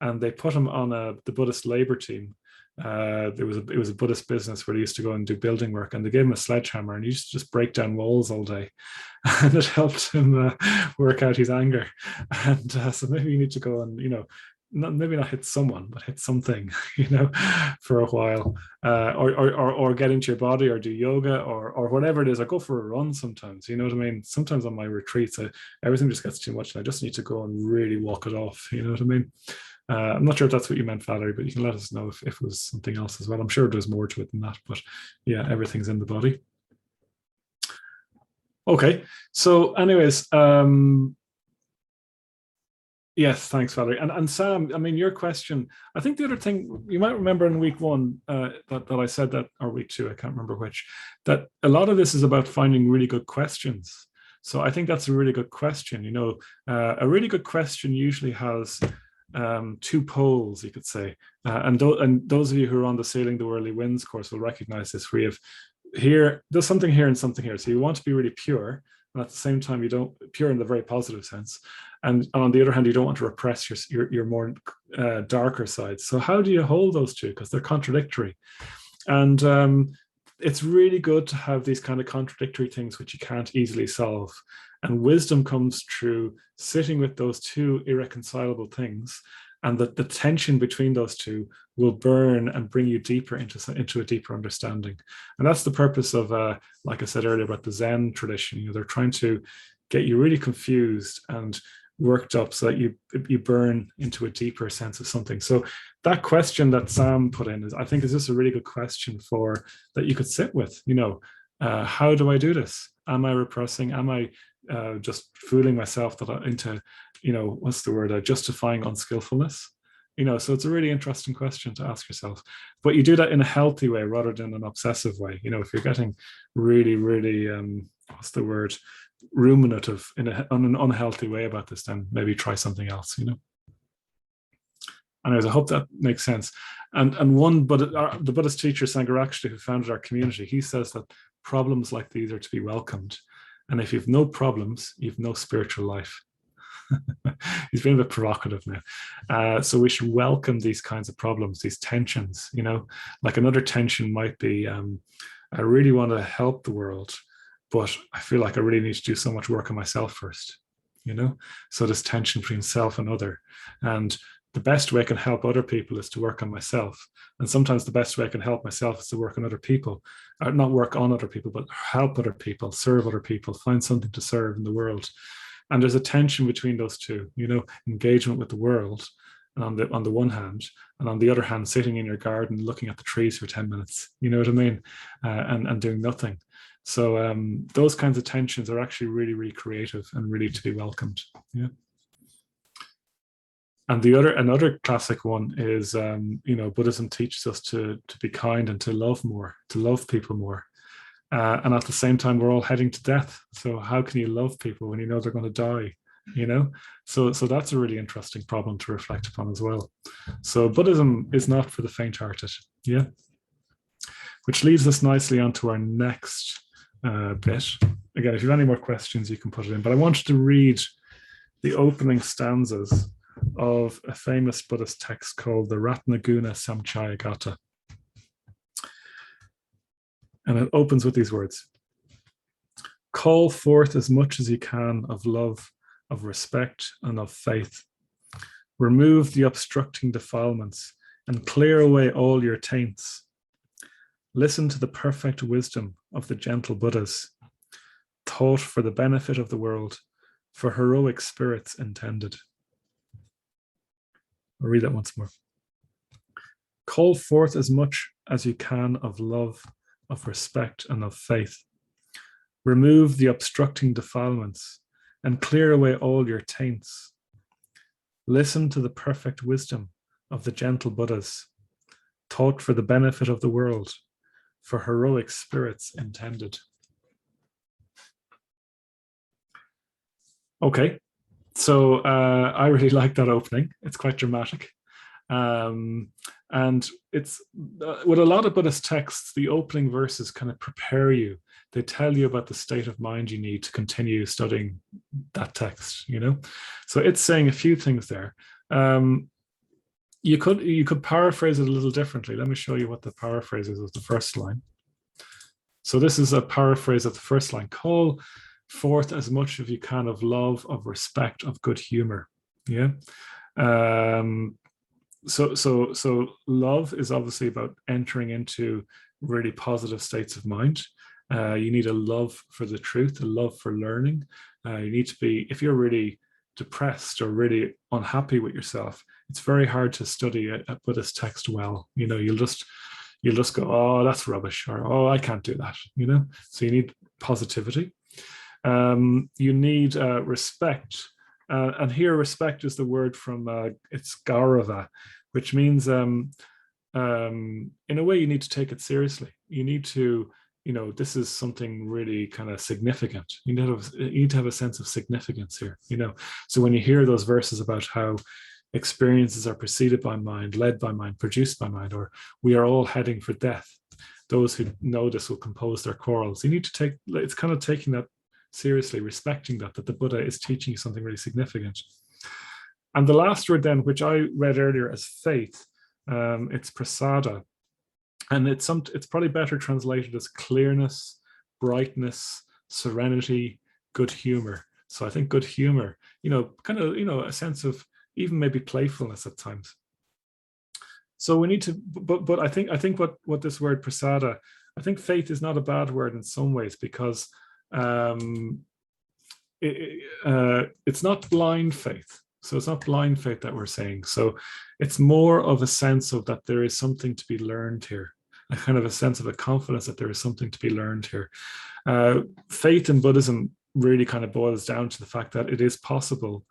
Speaker 1: and they put him on the Buddhist labor team. It was a Buddhist business where they used to go and do building work, and they gave him a sledgehammer, and he used to just break down walls all day, and it helped him work out his anger. And so maybe you need to go and maybe not hit someone, but hit something, for a while, or get into your body, or do yoga, or whatever it is, or go for a run sometimes. You know what I mean? Sometimes on my retreats, everything just gets too much, and I just need to go and really walk it off. You know what I mean? I'm not sure if that's what you meant, Valerie, but you can let us know if it was something else as well. I'm sure there's more to it than that, but yeah, everything's in the body. Okay, so anyways, yes, thanks, Valerie. And Sam, I mean, your question, I think the other thing you might remember in week one that I said that, or week two, I can't remember which, that a lot of this is about finding really good questions. So I think that's a really good question. A really good question usually has two poles, you could say. And those of you who are on the Sailing the Worldly Winds course will recognize this. We have here, there's something here and something here. So you want to be really pure, and at the same time, you don't pure in the very positive sense. And on the other hand, you don't want to repress your more darker side. So how do you hold those two? Because they're contradictory. And it's really good to have these kind of contradictory things which you can't easily solve. And wisdom comes through sitting with those two irreconcilable things, and that the tension between those two will burn and bring you deeper into a deeper understanding. And that's the purpose of, like I said earlier, about the Zen tradition. They're trying to get you really confused and worked up so that you burn into a deeper sense of something. So that question that Sam put in I think is just a really good question that you could sit with. How do I do this? Am I repressing? Am I just fooling myself into, what's the word, justifying unskillfulness? So it's a really interesting question to ask yourself. But you do that in a healthy way rather than an obsessive way. If you're getting really, really, what's the word, ruminative on an unhealthy way about this, then maybe try something else. Anyways, I hope that makes sense. And the Buddhist teacher Sangharakshita, who founded our community, he says that problems like these are to be welcomed. And if you've no problems, you've no spiritual life. He's being a bit provocative now. So we should welcome these kinds of problems, these tensions. Like another tension might be, I really want to help the world, but I feel like I really need to do so much work on myself first. So this tension between self and other. And the best way I can help other people is to work on myself. And sometimes the best way I can help myself is to work on other people. Not work on other people, but help other people, serve other people, find something to serve in the world. And there's a tension between those two, engagement with the world, and on the one hand, and on the other hand, sitting in your garden looking at the trees for 10 minutes, you know what I mean? And doing nothing. So those kinds of tensions are actually really, really creative and really to be welcomed. Yeah. And another classic one is, Buddhism teaches us to be kind and to love more, to love people more. And at the same time, we're all heading to death. So how can you love people when you know they're going to die? So that's a really interesting problem to reflect upon as well. So Buddhism is not for the faint-hearted. Yeah. Which leads us nicely onto our next bit. Again, if you have any more questions, you can put it in. But I wanted to read the opening stanzas of a famous Buddhist text called the Ratnaguna Samchayagata. And it opens with these words: call forth as much as you can of love, of respect, and of faith. Remove the obstructing defilements and clear away all your taints. Listen to the perfect wisdom of the gentle Buddhas, taught for the benefit of the world, for heroic spirits intended. I'll read that once more. Call forth as much as you can of love, of respect, and of faith. Remove the obstructing defilements and clear away all your taints. Listen to the perfect wisdom of the gentle Buddhas, taught for the benefit of the world, for heroic spirits intended. Okay, so I really like that opening. It's quite dramatic. And it's with a lot of Buddhist texts, the opening verses kind of prepare you. They tell you about the state of mind you need to continue studying that text, So it's saying a few things there. You could paraphrase it a little differently. Let me show you what the paraphrase is of the first line. So this is a paraphrase of the first line. Call forth as much as you can of love, of respect, of good humor. Yeah. So love is obviously about entering into really positive states of mind. You need a love for the truth, a love for learning. You need to be, if you're really depressed or really unhappy with yourself, it's very hard to study a Buddhist text well. You'll just go, oh, that's rubbish, or oh, I can't do that. So you need positivity. You need respect. And here, respect is the word from it's Gaurava, which means in a way you need to take it seriously. You need to, this is something really kind of significant. You need to have a sense of significance here. So when you hear those verses about how experiences are preceded by mind, led by mind, produced by mind, or we are all heading for death, those who know this will compose their quarrels. You need to take, it's kind of taking that seriously, respecting that the Buddha is teaching you something really significant. And the last word then, which I read earlier as faith, it's prasada. And it's probably better translated as clearness, brightness, serenity, good humor. So I think good humor, kind of, a sense of even maybe playfulness at times. So we need to, but I think what this word prasada, I think faith is not a bad word in some ways, because it's not blind faith. So it's not blind faith that we're saying. So it's more of a sense of that there is something to be learned here, a kind of a sense of a confidence that there is something to be learned here. Faith in Buddhism really kind of boils down to the fact that it is possible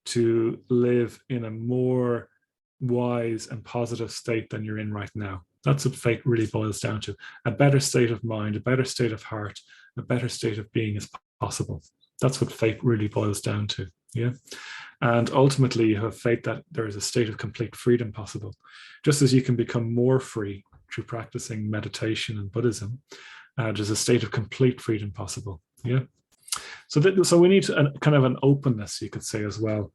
Speaker 1: to live in a more wise and positive state than you're in right now. That's what faith really boils down to. A better state of mind, a better state of heart, a better state of being is possible. That's what faith really boils down to. Yeah. And ultimately, you have faith that there is a state of complete freedom possible. Just as you can become more free through practicing meditation and Buddhism, there's a state of complete freedom possible. Yeah. So we need a kind of an openness, you could say, as well,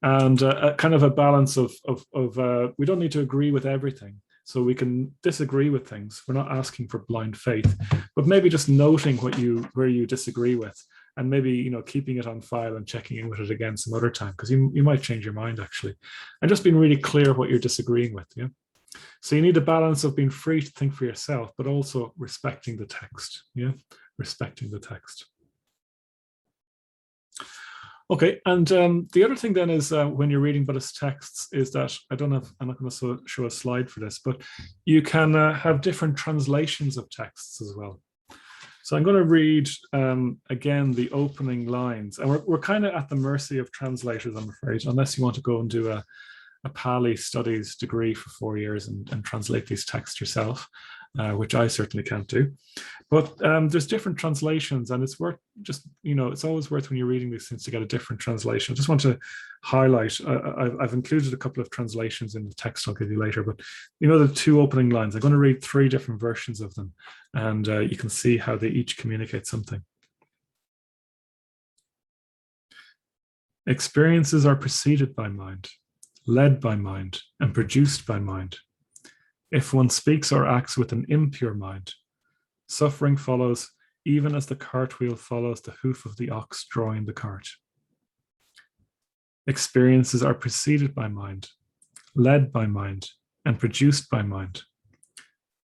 Speaker 1: and a kind of a balance of we don't need to agree with everything. So we can disagree with things. We're not asking for blind faith, but maybe just noting where you disagree with, and maybe keeping it on file and checking in with it again some other time, because you might change your mind actually, and just being really clear what you're disagreeing with. Yeah. So you need a balance of being free to think for yourself, but also respecting the text. Yeah, respecting the text. Okay, and the other thing then is when you're reading Buddhist texts is that I'm not going to show a slide for this, but you can have different translations of texts as well. So I'm going to read again the opening lines, and we're kind of at the mercy of translators, I'm afraid, unless you want to go and do a Pali studies degree for 4 years and translate these texts yourself, which I certainly can't do. But there's different translations, and it's worth just, it's always worth when you're reading these things to get a different translation. I just want to highlight, I've included a couple of translations in the text I'll give you later, but the two opening lines, I'm going to read 3 different versions of them, and you can see how they each communicate something. Experiences are preceded by mind, led by mind, and produced by mind. If one speaks or acts with an impure mind, suffering follows even as the cartwheel follows the hoof of the ox drawing the cart. Experiences are preceded by mind, led by mind, and produced by mind.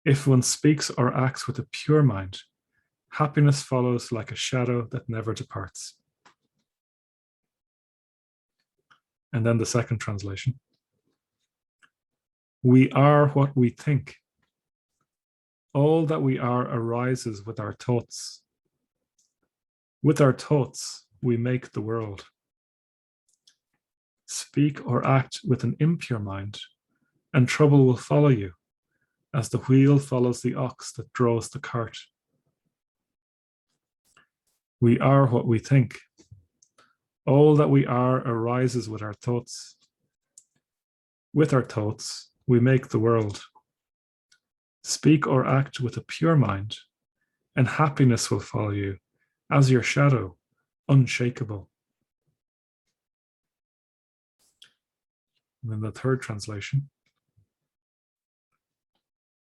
Speaker 1: If one speaks or acts with a pure mind, happiness follows like a shadow that never departs. And then the second translation. We are what we think. All that we are arises with our thoughts. With our thoughts, we make the world. Speak or act with an impure mind, and trouble will follow you, as the wheel follows the ox that draws the cart. We are what we think. All that we are arises with our thoughts. With our thoughts, we make the world. Speak or act with a pure mind, and happiness will follow you, as your shadow, unshakable. And then the third translation.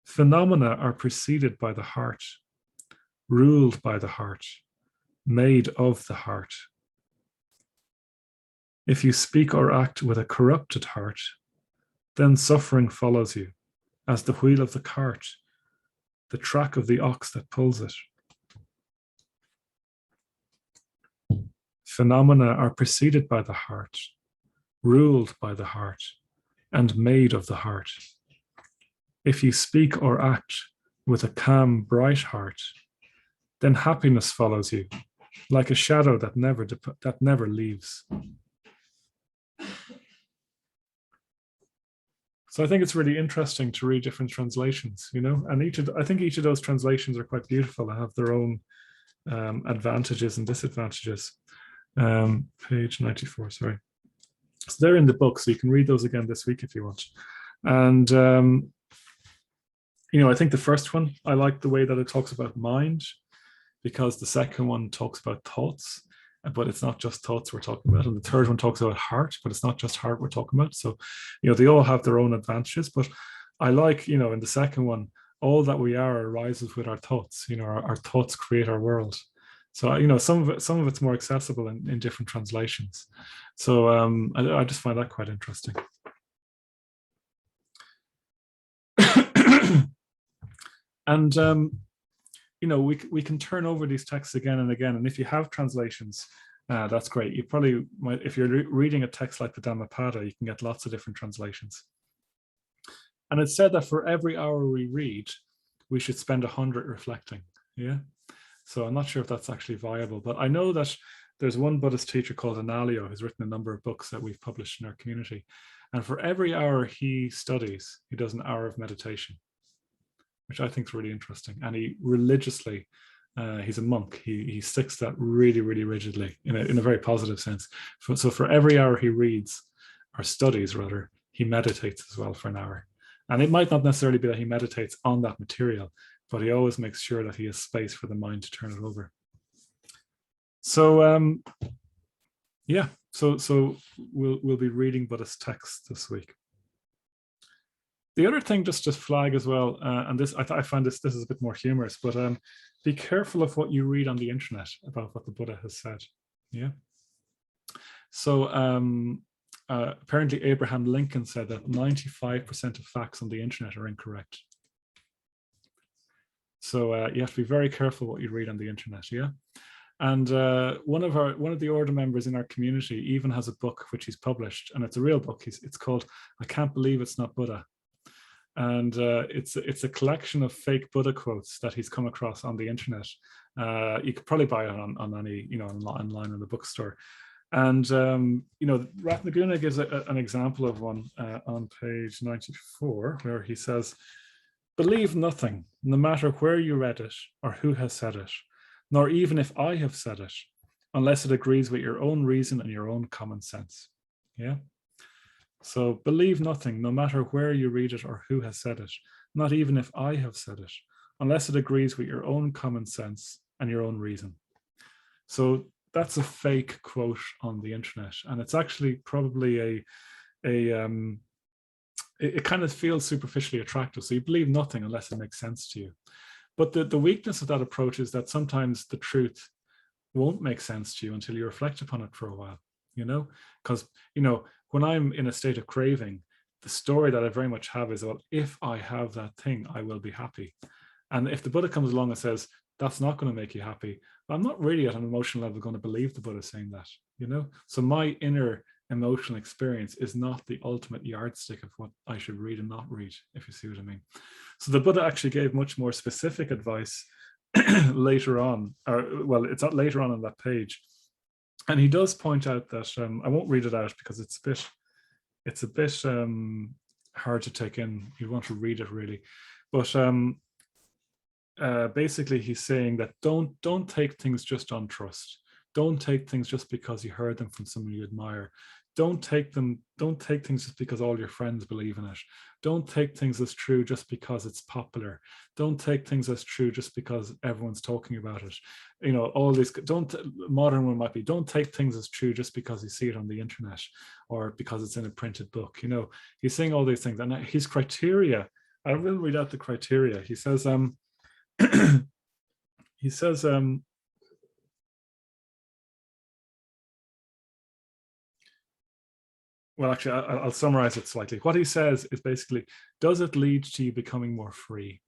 Speaker 1: Phenomena are preceded by the heart, ruled by the heart, made of the heart. If you speak or act with a corrupted heart, then suffering follows you, as the wheel of the cart, the track of the ox that pulls it. Phenomena are preceded by the heart, ruled by the heart, and made of the heart. If you speak or act with a calm, bright heart, then happiness follows you, like a shadow that never leaves. So I think it's really interesting to read different translations, you know, and I think each of those translations are quite beautiful and have their own advantages and disadvantages. Page 94, sorry. So they're in the book, so you can read those again this week if you want. And, you know, I think the first one, I like the way that it talks about mind, because the second one talks about thoughts, but it's not just thoughts we're talking about. And the third one talks about heart, but it's not just heart we're talking about. So, you know, they all have their own advantages, but I like, you know, in the second one, all that we are arises with our thoughts. You know, our thoughts create our world. So, you know, some of it's more accessible in different translations. So I just find that quite interesting. And, you know, we can turn over these texts again and again. And if you have translations, that's great. You probably might, if you're reading a text like the Dhammapada, you can get lots of different translations. And it's said that for every hour we read, we should spend 100 reflecting. Yeah. So I'm not sure if that's actually viable, but I know that there's one Buddhist teacher called Analayo who's written a number of books that we've published in our community. And for every hour he studies, he does an hour of meditation, which I think is really interesting. And he religiously, he's a monk, he sticks to that really, really rigidly in a very positive sense. So for every hour he reads, or studies rather, he meditates as well for an hour. And it might not necessarily be that he meditates on that material, but he always makes sure that he has space for the mind to turn it over. So yeah, so we'll be reading Buddhist texts this week. The other thing, just to flag as well, and this I find this is a bit more humorous, but be careful of what you read on the internet about what the Buddha has said. Yeah. So apparently Abraham Lincoln said that 95% of facts on the internet are incorrect. So you have to be very careful what you read on the internet. Yeah. And one of the order members in our community even has a book which he's published, and it's a real book. It's called "I Can't Believe It's Not Buddha." And it's a collection of fake Buddha quotes that he's come across on the internet. You could probably buy it on any, you know, online in the bookstore. And you know, Ratnaguna gives an example of one on page 94, where he says, "Believe nothing, no matter where you read it or who has said it, nor even if I have said it, unless it agrees with your own reason and your own common sense." Yeah. So believe nothing, no matter where you read it or who has said it, not even if I have said it, unless it agrees with your own common sense and your own reason. So that's a fake quote on the internet, and it's actually probably it kind of feels superficially attractive. So you believe nothing unless it makes sense to you. But the weakness of that approach is that sometimes the truth won't make sense to you until you reflect upon it for a while, you know, because, you know, when I'm in a state of craving, the story that I very much have is, well, if I have that thing, I will be happy. And if the Buddha comes along and says, that's not going to make you happy, well, I'm not really at an emotional level going to believe the Buddha saying that, you know? So my inner emotional experience is not the ultimate yardstick of what I should read and not read, if you see what I mean. So the Buddha actually gave much more specific advice later on, or well, it's not later on that page. And he does point out that, I won't read it out because it's a bit hard to take in. You want to read it really. But basically he's saying that don't take things just on trust. Don't take things just because you heard them from someone you admire. Don't take things just because all your friends believe in it. Don't take things as true just because it's popular. Don't take things as true just because everyone's talking about it. You know, all this, modern one might be, don't take things as true just because you see it on the internet or because it's in a printed book. You know, he's saying all these things, and his criteria, I will read out the criteria. He says, well, actually, I'll summarize it slightly. What he says is basically, does it lead to you becoming more free?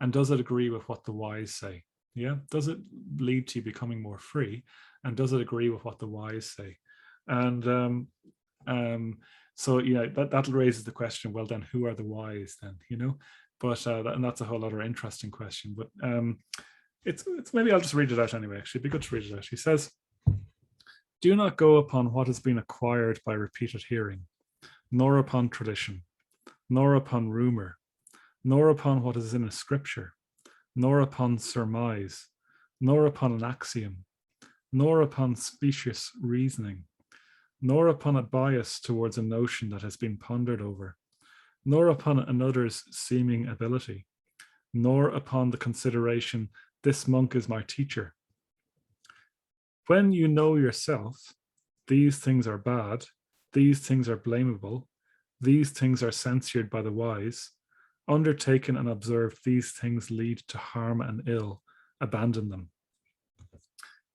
Speaker 1: And does it agree with what the wise say? Yeah, does it lead to you becoming more free? And does it agree with what the wise say? And so, you know, that raises the question, well, then who are the wise then, you know? But and that's a whole other interesting question. But it's maybe I'll just read it out anyway. Actually, it'd be good to read it out. He says, do not go upon what has been acquired by repeated hearing, nor upon tradition, nor upon rumor, nor upon what is in a scripture, nor upon surmise, nor upon an axiom, nor upon specious reasoning, nor upon a bias towards a notion that has been pondered over, nor upon another's seeming ability, nor upon the consideration, this monk is my teacher. When you know yourself, these things are bad, these things are blamable, these things are censured by the wise, undertaken and observed, these things lead to harm and ill, abandon them.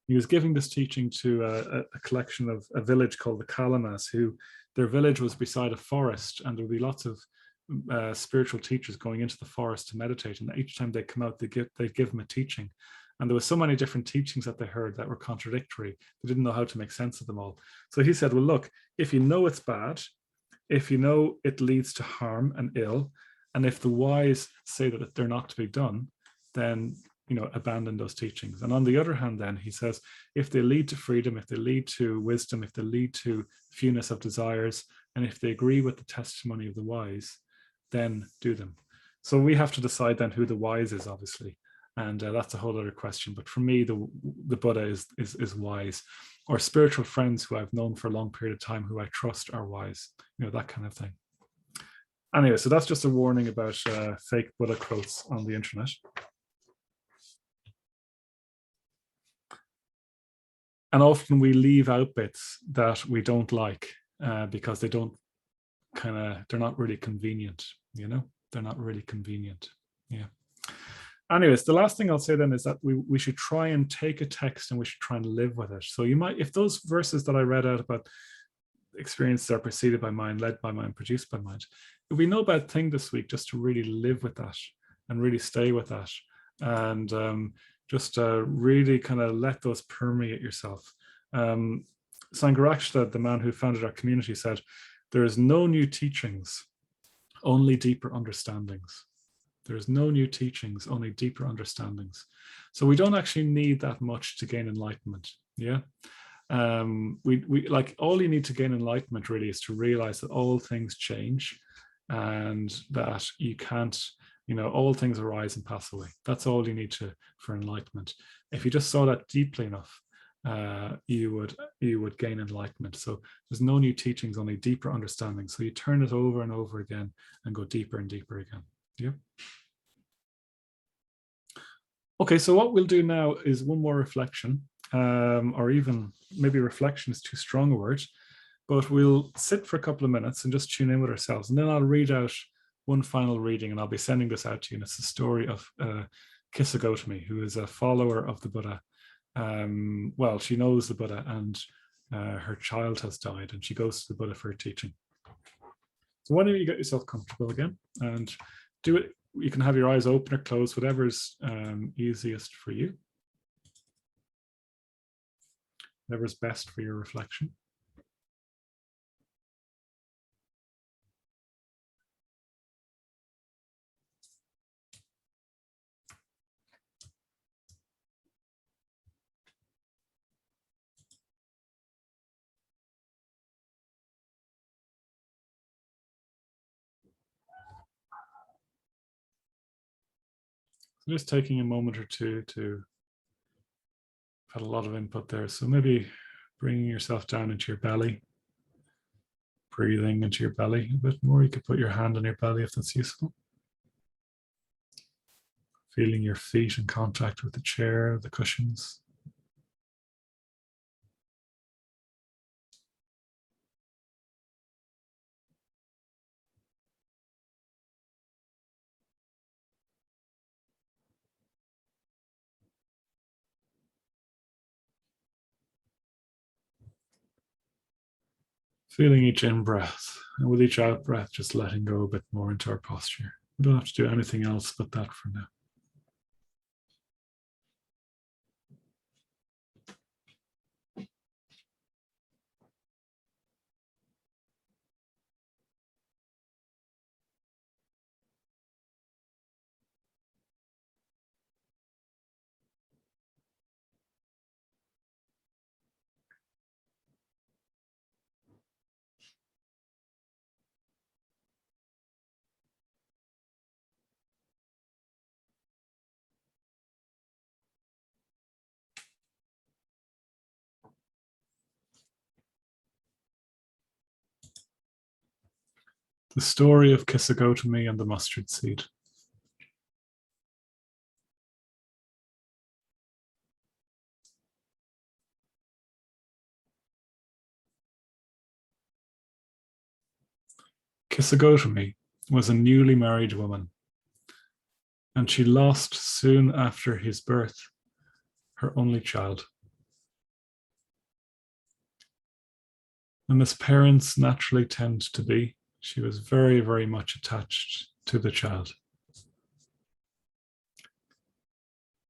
Speaker 1: He was giving this teaching to a collection of a village called the Kalamas, who their village was beside a forest, and there would be lots of spiritual teachers going into the forest to meditate, and each time they come out, they'd give them a teaching. And there were so many different teachings that they heard that were contradictory. They didn't know how to make sense of them all. So he said, well, look, if you know it's bad, if you know it leads to harm and ill, and if the wise say that they're not to be done, then, you know, abandon those teachings. And on the other hand, then he says, if they lead to freedom, if they lead to wisdom, if they lead to fewness of desires, and if they agree with the testimony of the wise, then do them. So we have to decide then who the wise is, obviously. And that's a whole other question. But for me, the Buddha is wise, or spiritual friends who I've known for a long period of time, who I trust are wise, you know, that kind of thing. Anyway, so that's just a warning about fake Buddha quotes on the internet. And often we leave out bits that we don't like because they're not really convenient, you know, they're not really convenient. Yeah. Anyways, the last thing I'll say then is that we should try and take a text and we should try and live with it. So you might, if those verses that I read out about experiences are preceded by mind, led by mind, produced by mind, it would be no bad thing this week just to really live with that and really stay with that, and just really kind of let those permeate yourself. Sangharakshita, the man who founded our community, said, there is no new teachings, only deeper understandings. There's no new teachings, only deeper understandings. So we don't actually need that much to gain enlightenment. Yeah. We like, all you need to gain enlightenment really is to realize that all things change, and that you can't, you know, all things arise and pass away. That's all you need for enlightenment. If you just saw that deeply enough, you would gain enlightenment. So there's no new teachings, only deeper understanding. So you turn it over and over again and go deeper and deeper again. Yeah. Okay, so what we'll do now is one more reflection, or even maybe reflection is too strong a word, but we'll sit for a couple of minutes and just tune in with ourselves. And then I'll read out one final reading, and I'll be sending this out to you. And it's the story of Kissa Gotami, who is a follower of the Buddha. Well, she knows the Buddha, and her child has died, and she goes to the Buddha for her teaching. So why don't you get yourself comfortable again and do it. You can have your eyes open or closed, whatever's easiest for you, whatever's best for your reflection. So just taking a moment or two to, had a lot of input there. So maybe bringing yourself down into your belly, breathing into your belly a bit more. You could put your hand on your belly if that's useful. Feeling your feet in contact with the chair, the cushions. Feeling each in-breath, and with each out-breath, just letting go a bit more into our posture. We don't have to do anything else but that for now. The story of Kisagotami and the mustard seed. Kisagotami was a newly married woman, and she lost soon after his birth her only child. And as parents naturally tend to be, she was very, very much attached to the child.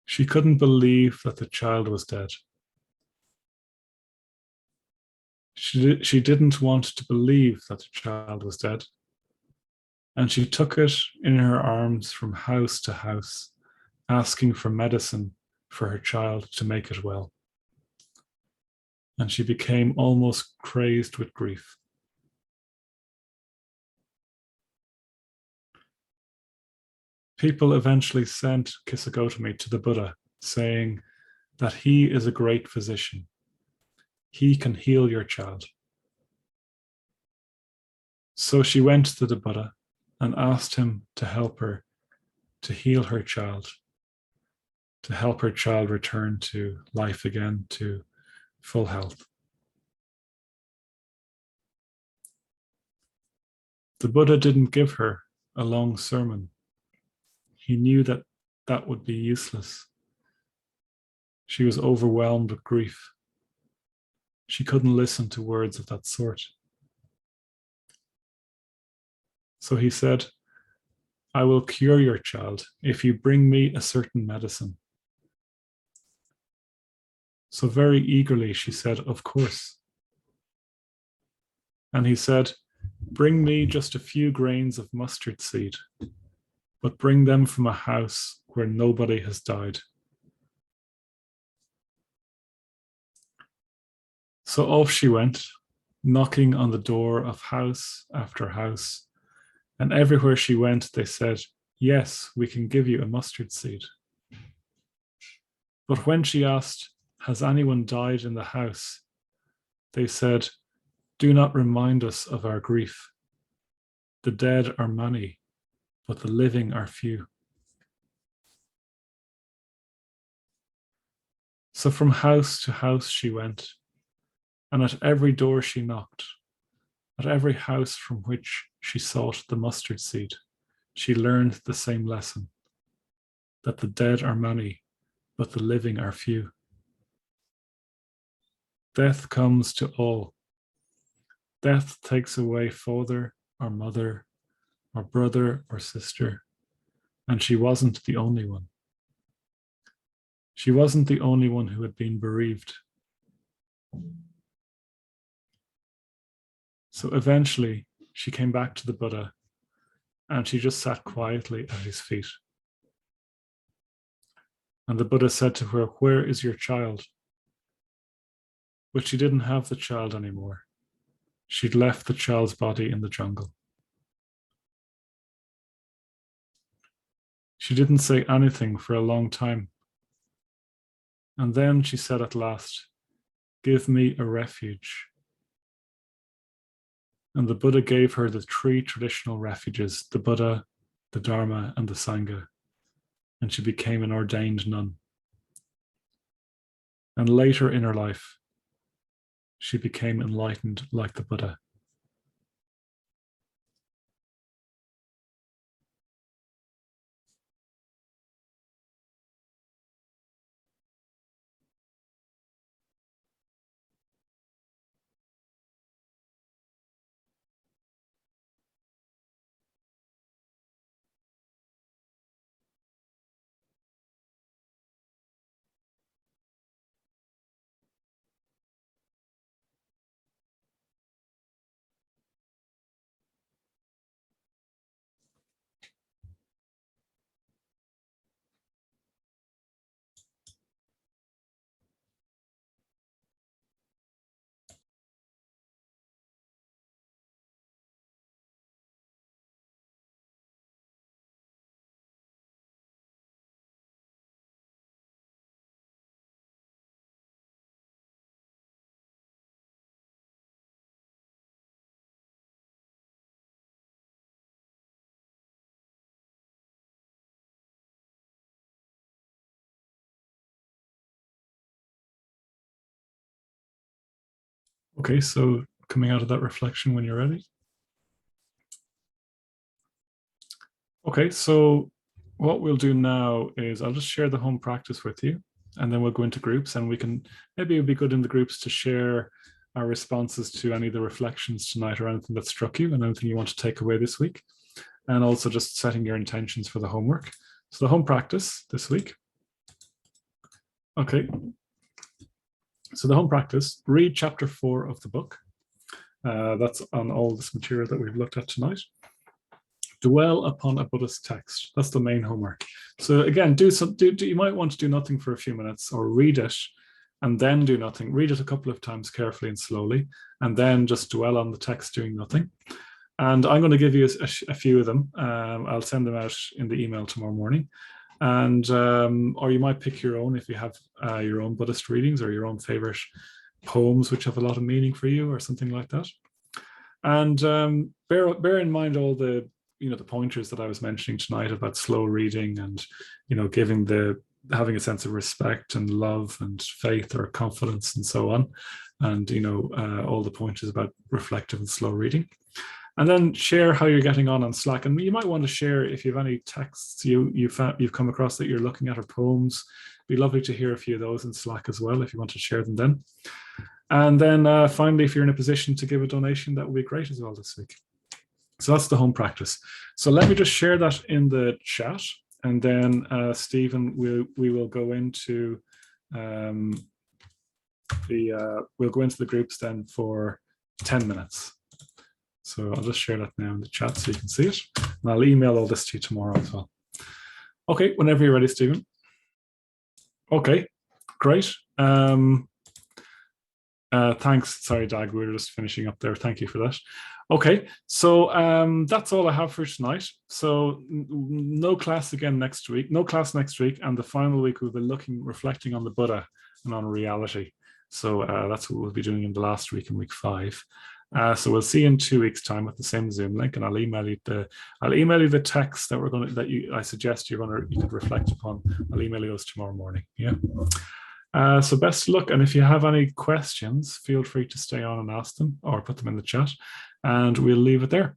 Speaker 1: She couldn't believe that the child was dead. She didn't want to believe that the child was dead. And she took it in her arms from house to house, asking for medicine for her child to make it well. And she became almost crazed with grief. People eventually sent Kisagotami to the Buddha, saying that he is a great physician. He can heal your child. So she went to the Buddha and asked him to help her to heal her child, to help her child return to life again, to full health. The Buddha didn't give her a long sermon. He knew that that would be useless. She was overwhelmed with grief. She couldn't listen to words of that sort. So he said, I will cure your child if you bring me a certain medicine. So very eagerly she said, of course. And he said, bring me just a few grains of mustard seed, but bring them from a house where nobody has died. So off she went, knocking on the door of house after house. And everywhere she went, they said, yes, we can give you a mustard seed. But when she asked, has anyone died in the house? They said, do not remind us of our grief. The dead are many, but the living are few. So from house to house she went, and at every door she knocked, at every house from which she sought the mustard seed, she learned the same lesson, that the dead are many, but the living are few. Death comes to all. Death takes away father or mother or brother or sister, and she wasn't the only one. She wasn't the only one who had been bereaved. So eventually she came back to the Buddha and she just sat quietly at his feet. And the Buddha said to her, where is your child? But she didn't have the child anymore. She'd left the child's body in the jungle. She didn't say anything for a long time. And then she said at last, give me a refuge. And the Buddha gave her the 3 traditional refuges, the Buddha, the Dharma, and the Sangha. And she became an ordained nun. And later in her life, she became enlightened like the Buddha. Okay, so coming out of that reflection when you're ready. Okay, so what we'll do now is I'll just share the home practice with you, and then we'll go into groups, and we can, maybe it would be good in the groups to share our responses to any of the reflections tonight, or anything that struck you and anything you want to take away this week, and also just setting your intentions for the homework. So the home practice this week. Okay, so the home practice, read chapter 4 of the book. That's on all this material that we've looked at tonight. Dwell upon a Buddhist text. That's the main homework. So again, you might want to do nothing for a few minutes, or read it and then do nothing. Read it a couple of times carefully and slowly, and then just dwell on the text doing nothing. And I'm going to give you a few of them. I'll send them out in the email tomorrow morning. And or you might pick your own if you have your own Buddhist readings or your own favorite poems which have a lot of meaning for you, or something like that. And bear in mind all the the pointers that I was mentioning tonight about slow reading, and having a sense of respect and love and faith or confidence and so on, and all the pointers about reflective and slow reading. And then share how you're getting on Slack. And you might want to share if you have any texts you've come across that you're looking at, or poems. It'd be lovely to hear a few of those in Slack as well, if you want to share them then. And then finally, if you're in a position to give a donation, that would be great as well this week. So that's the home practice. So let me just share that in the chat, and then Stephen, we will go into we'll go into the groups then for 10 minutes. So I'll just share that now in the chat so you can see it. And I'll email all this to you tomorrow as well. Okay, whenever you're ready, Stephen. Okay, great. Thanks. Sorry, Dag, we were just finishing up there. Thank you for that. Okay, so that's all I have for tonight. So no class again next week. No class next week, and the final week we'll be reflecting on the Buddha and on reality. So that's what we'll be doing in the last week, in week 5. So we'll see you in 2 weeks' time with the same Zoom link, and I'll email you the text that I suggest you could reflect upon. I'll email you those tomorrow morning. Yeah. So best of luck, and if you have any questions, feel free to stay on and ask them, or put them in the chat, and we'll leave it there.